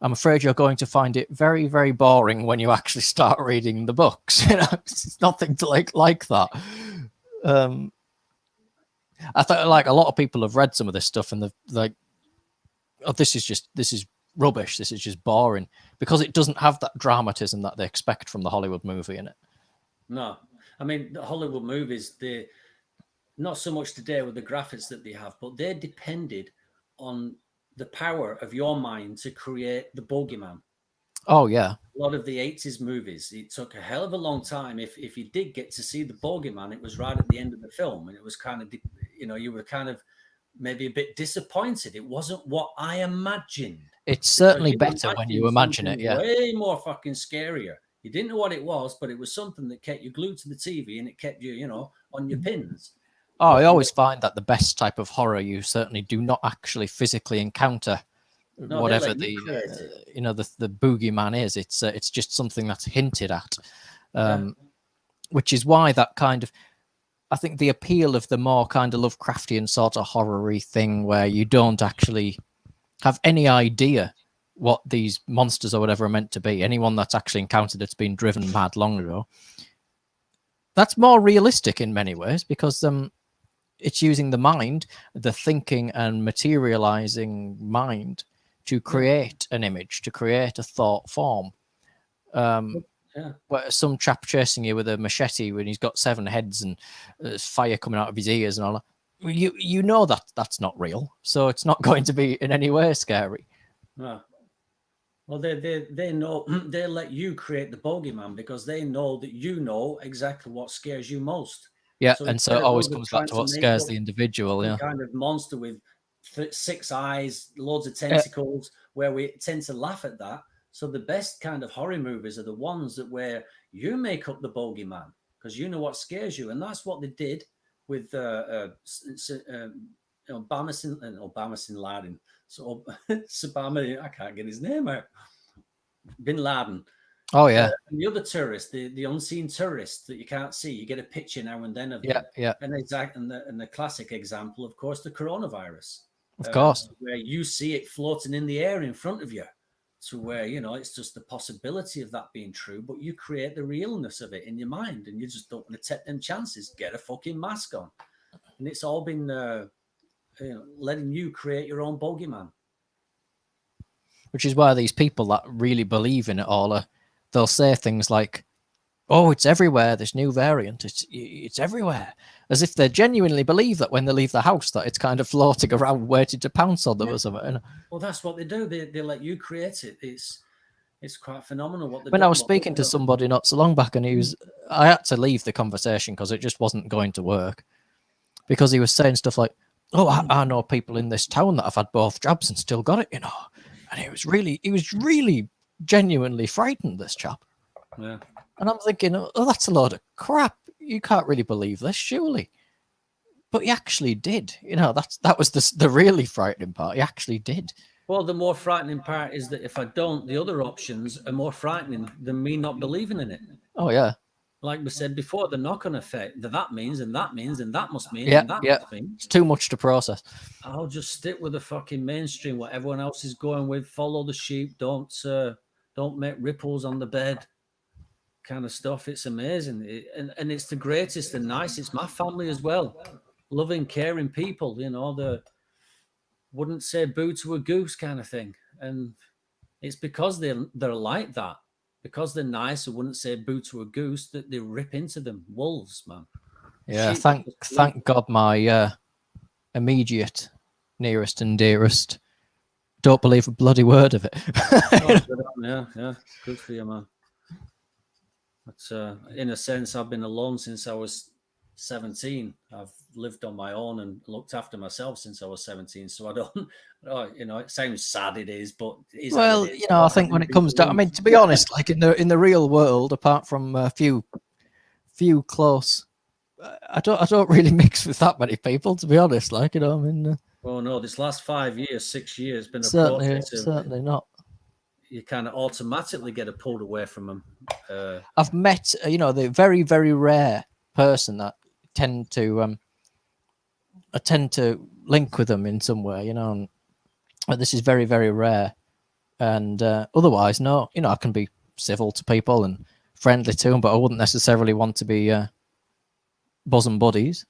I'm afraid you're going to find it very, very boring when you actually start reading the books. It's nothing to like that. I thought like a lot of people have read some of this stuff and they're like, oh, this is rubbish. This is just boring because it doesn't have that dramatism that they expect from the Hollywood movie in it. No, I mean, the Hollywood movies, they not so much today with the graphics that they have, but they depended on the power of your mind to create the bogeyman. Oh yeah, a lot of the 80s movies, it took a hell of a long time. If you did get to see the bogeyman, it was right at the end of the film, and it was kind of, you were kind of maybe a bit disappointed. It wasn't what I imagined. It's certainly better when you imagine it. Yeah, way more fucking scarier. You didn't know what it was, but it was something that kept you glued to the TV and it kept you, on your pins. Oh, I always find that the best type of horror, you certainly do not actually physically encounter whatever the boogeyman is. It's just something that's hinted at, which is why that kind of, I think the appeal of the more kind of Lovecraftian sort of horror-y thing where you don't actually have any idea what these monsters or whatever are meant to be. Anyone that's actually encountered it's been driven mad long ago. That's more realistic in many ways because it's using the mind, the thinking and materializing mind to create an image, to create a thought form. Where some chap chasing you with a machete when he's got 7 heads and there's fire coming out of his ears and all that. You know that that's not real, so it's not going to be in any way scary. No. Well, they know they let you create the bogeyman because they know that you know exactly what scares you most. Yeah, so it always comes back to what scares the individual. Yeah, kind of monster with 6 eyes, loads of tentacles, where we tend to laugh at that. So the best kind of horror movies are the ones where you make up the bogeyman because you know what scares you, and that's what they did with Obama Bin Laden. So Obama, I can't get his name out. Bin Laden. Oh yeah. And the other tourist, the unseen tourist that you can't see, you get a picture now and then of them. Yeah. And the classic example, of course, the coronavirus. Of course. Where you see it floating in the air in front of you. To where, it's just the possibility of that being true, but you create the realness of it in your mind and you just don't want to take them chances. Get a fucking mask on. And it's all been letting you create your own bogeyman. Which is why these people that really believe in it all, they'll say things like, oh, it's everywhere, this new variant, it's everywhere. As if they genuinely believe that when they leave the house that it's kind of floating around waiting to pounce on them or something. Well, that's what they do. They let you create it. It's quite phenomenal what they do. When I was speaking to somebody not so long back and I had to leave the conversation because it just wasn't going to work. Because he was saying stuff like, oh, I know people in this town that have had both jabs and still got it, And he was really genuinely frightened, this chap. Yeah. And I'm thinking, oh, that's a load of crap. You can't really believe this, surely. But he actually did. That was the really frightening part. He actually did. Well, the more frightening part is that if I don't, the other options are more frightening than me not believing in it. Oh, yeah. Like we said before, the knock-on effect that means, and that means, and that must mean, and that must mean. It's too much to process. I'll just stick with the fucking mainstream, what everyone else is going with. Follow the sheep. Don't make ripples on the bed. Kind of stuff. It's amazing, and it's the greatest and nicest. My family as well, loving, caring people. The wouldn't say boo to a goose kind of thing, and it's because they're like that. Because they're nice, and wouldn't say boo to a goose, that they rip into them. Wolves, man. Yeah, thank God, my immediate nearest and dearest don't believe a bloody word of it. Yeah, good for you, man. But in a sense, I've been alone since I was 17. I've lived on my own and looked after myself since I was 17. So I don't, it sounds sad, it is, but it is. Well, I think when it comes down, to be honest, like in the real world, apart from a few few close. I don't really mix with that many people, to be honest. Like, you know, I mean, Oh no, this last 5 years, 6 years, been a process of certainly not. you kind of automatically get pulled away from them. I've met, you know, the very, very rare person that I tend to link with them in some way, you know. And this is very, very rare. And otherwise, no, you know, I can be civil to people and friendly to them, but I wouldn't necessarily want to be bosom buddies.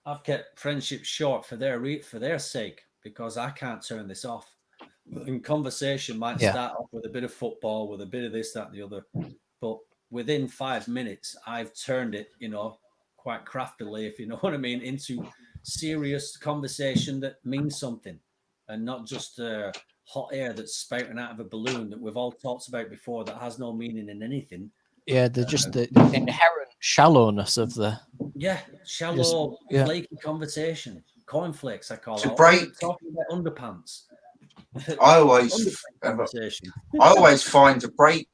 I've kept friendships short for their sake, because I can't turn this off. In conversation might start off with a bit of football, with a bit of this, that, and the other, but within 5 minutes, I've turned it, you know, quite craftily, if you know what I mean, into serious conversation that means something, and not just hot air that's spouting out of a balloon that we've all talked about before that has no meaning in anything. Yeah, they're just the inherent shallowness of the shallow, flaky conversation. Cornflakes, I call To it. break- Talking about underpants. I always Conversation. find to break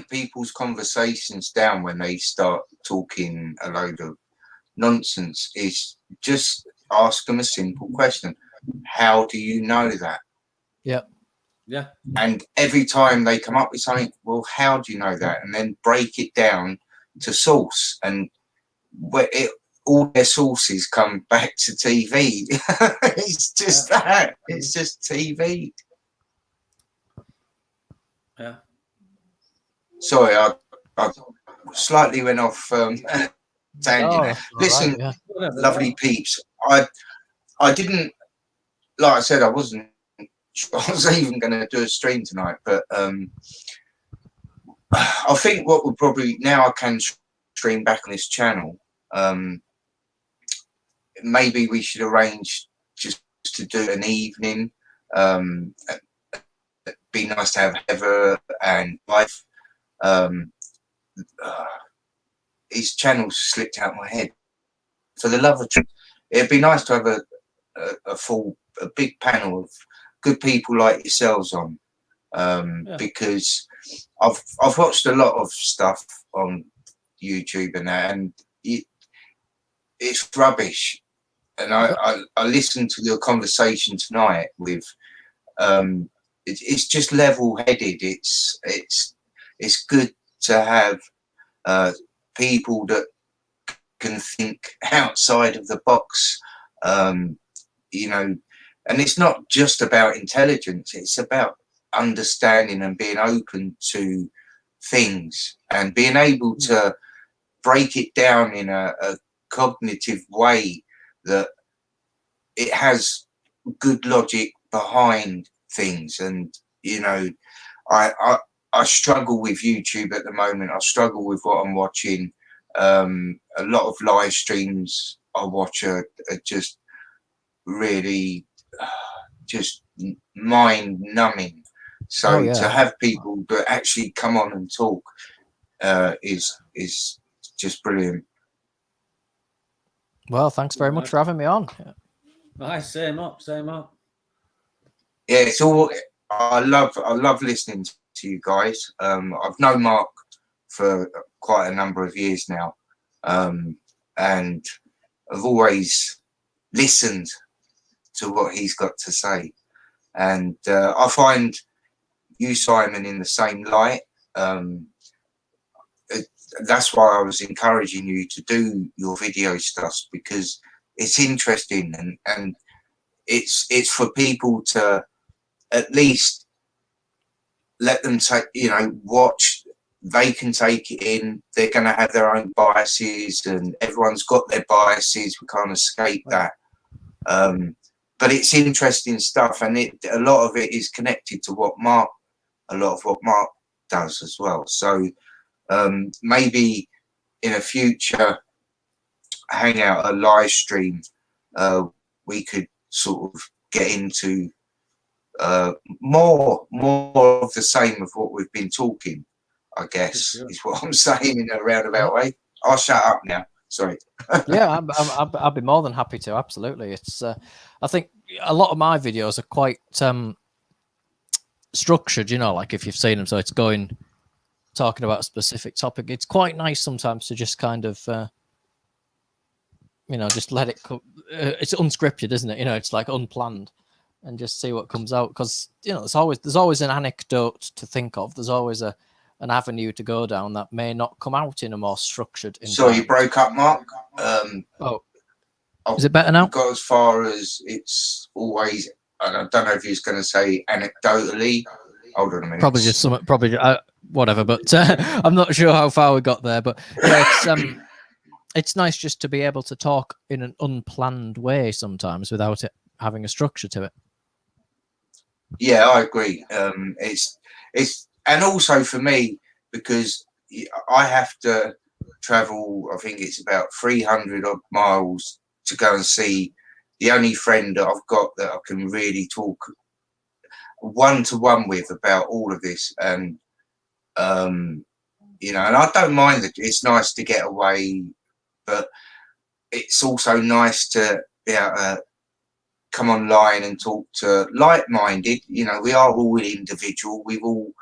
people's conversations down when they start talking a load of nonsense is just ask them a simple question. How do you know that? Yeah. And every time they come up with something, well, how do you know that? And then break it down to source, and all their sources come back to TV. It's just that. It's just TV. Yeah. Sorry, I slightly went off tangent. Listen, lovely peeps. I didn't, like I said, I wasn't sure I was even going to do a stream tonight, but I think what would probably, now I can stream back on this channel. Maybe we should arrange just to do an evening. It'd be nice to have Heather and wife. His channel slipped out my head. For the love of truth, it'd be nice to have a big panel of good people like yourselves on, because I've watched a lot of stuff on YouTube and that, and it's rubbish. And I listened to the conversation tonight with it's just level-headed. It's good to have people that can think outside of the box, you know. And it's not just about intelligence, it's about understanding and being open to things and being able to break it down in a cognitive way that it has good logic behind things. And, you know, I struggle with YouTube at the moment. I struggle with what I'm watching. A lot of live streams I watch are just really just mind numbing. So to have people that actually come on and talk is just brilliant. Well, thanks very much for having me on. Aye, same up. Yeah, it's all. I love listening to you guys. I've known Mark for quite a number of years now, and I've always listened to what he's got to say, and I find you, Simon, in the same light. That's why I was encouraging you to do your video stuff, because it's interesting, and it's for people to at least let them take, you know, watch. They can take it in. They're going to have their own biases, and everyone's got their biases. We can't escape that. But it's interesting stuff, and a lot of it is connected to a lot of what Mark does as well. So maybe in a future hangout, a live stream, we could sort of get into more of the same of what we've been talking, I guess, is what I'm saying in a roundabout way. I'll shut up now. Sorry. Yeah, I'd be more than happy to. Absolutely. It's. I think a lot of my videos are quite structured. You know, like if you've seen them, so it's going talking about a specific topic. It's quite nice sometimes to just kind of, just let it come. It's unscripted, isn't it? It's like unplanned, and just see what comes out. Because there's always an anecdote to think of. There's always an avenue to go down that may not come out in a more structured. So you broke up, Mark. Is it better now? Got as far as it's always. And I don't know if he was going to say anecdotally. Hold on a minute. Probably just some. Whatever. But I'm not sure how far we got there. But yeah, it's nice just to be able to talk in an unplanned way sometimes without it having a structure to it. Yeah, I agree. It's and also for me, because I have to travel, I think it's about 300 odd miles to go and see the only friend that I've got that I can really talk one-to-one with about all of this. And and I don't mind that it's nice to get away, but it's also nice to be able to come online and talk to like-minded. We are all individual. We've all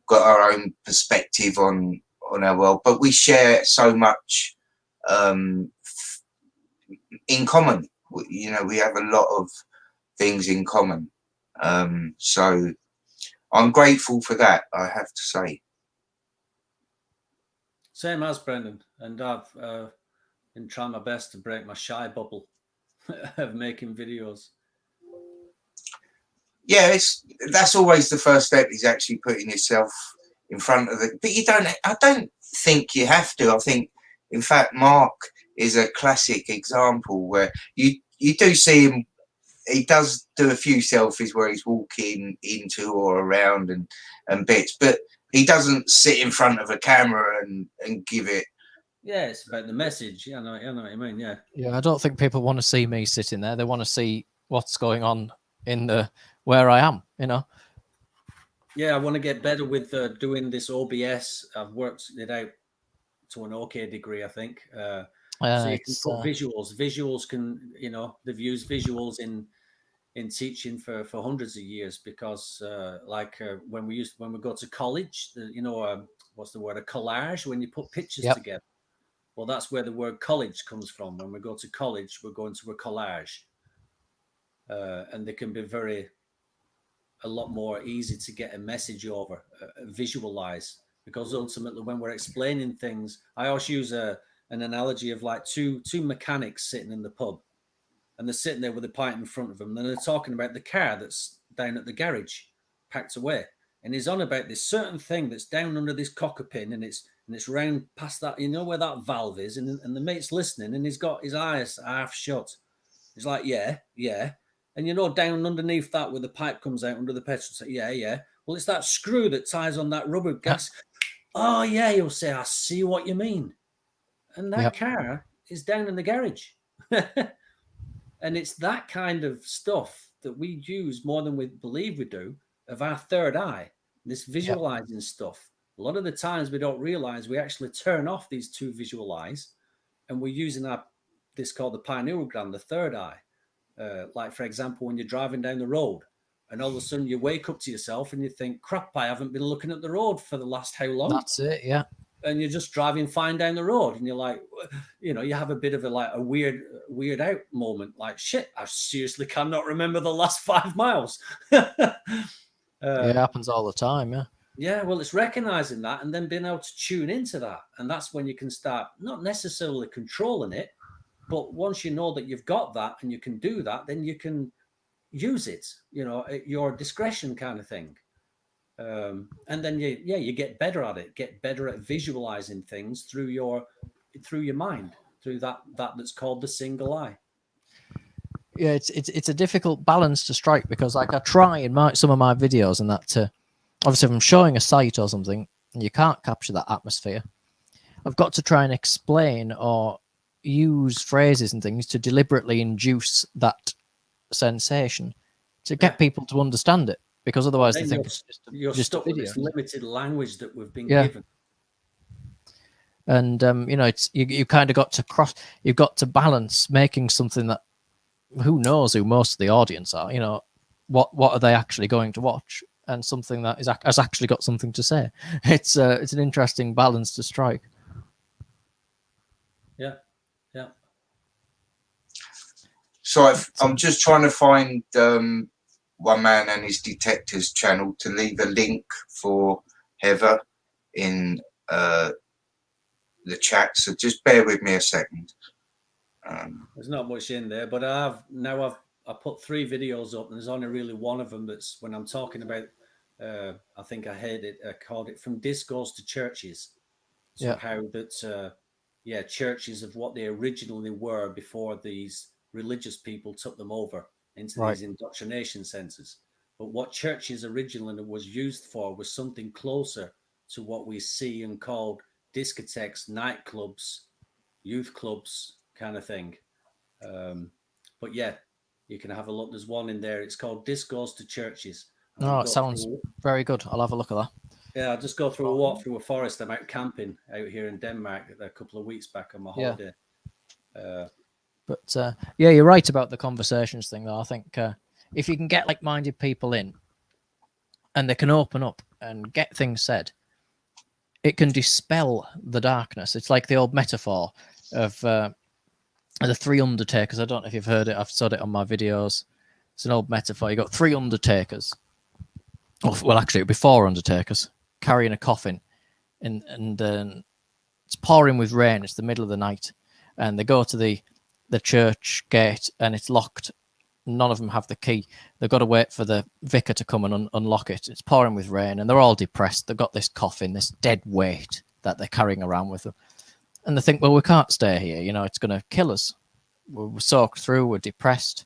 got our own perspective on our world, but we share so much in common. We have a lot of things in common. So I'm grateful for that, I have to say. Same as Brendan, and I've been trying my best to break my shy bubble of making videos. Yeah, that's always the first step, is actually putting yourself in front of it. But I don't think you have to. I think, in fact, Mark is a classic example where you do see him. He does do a few selfies where he's walking into or around and bits, but he doesn't sit in front of a camera and give it. Yeah, it's about the message. I know what you mean. Yeah. Yeah, I don't think people want to see me sitting there. They want to see what's going on in where I am. Yeah, I want to get better with doing this OBS. I've worked it out to an okay degree, I think. So you can put visuals. Visuals can, they've used visuals in teaching for hundreds of years, because when we go to college, what's the word? A collage, when you put pictures together. Well, that's where the word college comes from. When we go to college, we're going to a collage. And they can be a lot more easy to get a message over, visualize, because ultimately when we're explaining things, I always use an analogy of like two mechanics sitting in the pub, and they're sitting there with a pint in front of them, and they're talking about the car that's down at the garage, packed away, and he's on about this certain thing that's down under this cocker pin, and it's round past that, where that valve is, and the mate's listening, and he's got his eyes half shut. He's like, yeah. And down underneath that, where the pipe comes out under the petrol, say, yeah. Well, it's that screw that ties on that rubber gas. Oh, yeah, you'll say, I see what you mean. And that car is down in the garage. And it's that kind of stuff that we use more than we believe we do, of our third eye, this visualizing stuff. A lot of the times we don't realize we actually turn off these two visual eyes, and we're using this called the pineal gland, the third eye. Like, for example, when you're driving down the road and all of a sudden you wake up to yourself and you think, crap, I haven't been looking at the road for the last how long? That's it, yeah. And you're just driving fine down the road, and you're like, you have a bit of a weird out moment, like, shit, I seriously cannot remember the last 5 miles. It happens all the time, yeah. Yeah, well, it's recognizing that and then being able to tune into that. And that's when you can start not necessarily controlling it, but once you know that you've got that and you can do that, then you can use it, at your discretion kind of thing. And then you get better at it, get better at visualizing things through your mind, through that's called the single eye. Yeah, it's a difficult balance to strike, because like I try in some of my videos and that to, obviously if I'm showing a site or something and you can't capture that atmosphere, I've got to try and explain or use phrases and things to deliberately induce that sensation to get people to understand it, because otherwise they think it's just stuck a video. With this limited language that we've been given. And it's you kind of got to you've got to balance making something that, who knows who most of the audience are, what are they actually going to watch, and something that has actually got something to say. It's an interesting balance to strike. Yeah, yeah. So I'm just trying to find One Man and His Detectors channel to leave a link for Heather in the chat. So just bear with me a second. There's not much in there, but I put 3 videos up, and there's only really one of them that's when I'm talking about. I think I called it From Discourse to Churches. So Yeah. how that, churches of what they originally were before these religious people took them over into Right. these indoctrination centers. But what churches originally was used for was something closer to what we see and called discotheques, nightclubs, youth clubs, kind of thing. But yeah, you can have a look. There's one in there. It's called Discourse to Churches. No, it sounds very good. I'll have a look at that. Yeah, I'll just go through a walk through a forest. I'm out camping out here in Denmark a couple of weeks back on my holiday. But yeah, you're right about the conversations thing, though. I think if you can get like-minded people in and they can open up and get things said, it can dispel the darkness. It's like the old metaphor of the 3 undertakers. I don't know if you've heard it. I've said it on my videos. It's an old metaphor. You got 3 undertakers. Well, actually, it'd be 4 undertakers carrying a coffin, and it's pouring with rain. It's the middle of the night, and they go to the church gate, and it's locked. None of them have the key. They've got to wait for the vicar to come and unlock it. It's pouring with rain, and they're all depressed. They've got this coffin, this dead weight that they're carrying around with them, and they think, well, we can't stay here. You know, it's going to kill us. We're soaked through. We're depressed.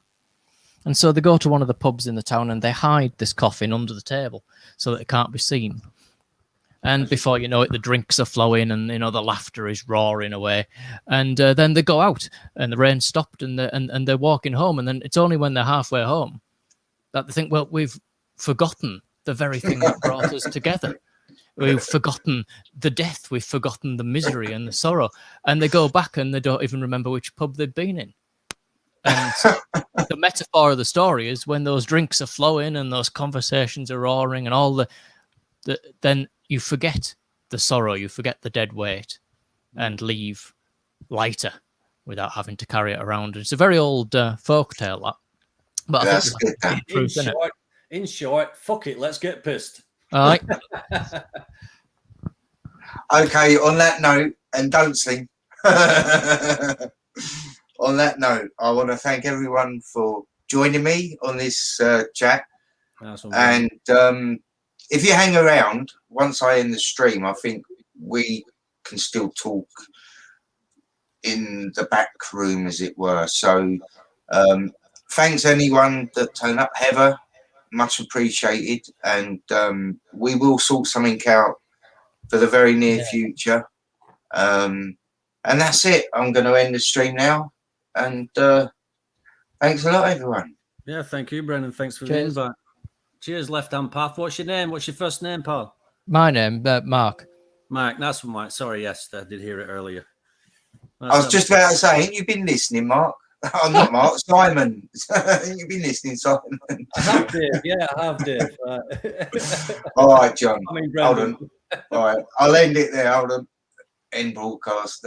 And so they go to one of the pubs in the town and they hide this coffin under the table so that it can't be seen. And before you know it, the drinks are flowing and, you know, the laughter is roaring away. And then they go out and the rain stopped and they're walking home. And then it's only when they're halfway home that they think, well, we've forgotten the very thing that brought us together. We've forgotten the death. We've forgotten the misery and the sorrow. And they go back and they don't even remember which pub they've been in. And the metaphor of the story is when those drinks are flowing and those conversations are roaring and all then you forget the sorrow, you forget the dead weight and leave lighter without having to carry it around. It's a very old folk tale, that. But I think that's truth, in short, fuck it, let's get pissed. All right. Okay, on that note, and don't sing. On that note, I want to thank everyone for joining me on this chat. And if you hang around, once I end the stream, I think we can still talk in the back room, as it were. So thanks anyone that turned up. Heather, much appreciated. And we will sort something out for the very near future. And that's it. I'm going to end the stream now. And thanks a lot, everyone. Yeah, thank you, Brendan. Thanks for the invite. Cheers, Left Hand Path. What's your name? What's your first name, pal? My name, Mark. Mark, that's Mark. Sorry, yes, I did hear it earlier. I was just about to say, ain't you been listening, Mark? I'm not Mark, Simon. You've been listening, Simon. I have, Dave. Yeah, I have, Dave. All right, John. I mean, hold on. All right, I'll end it there. Hold on. End broadcast.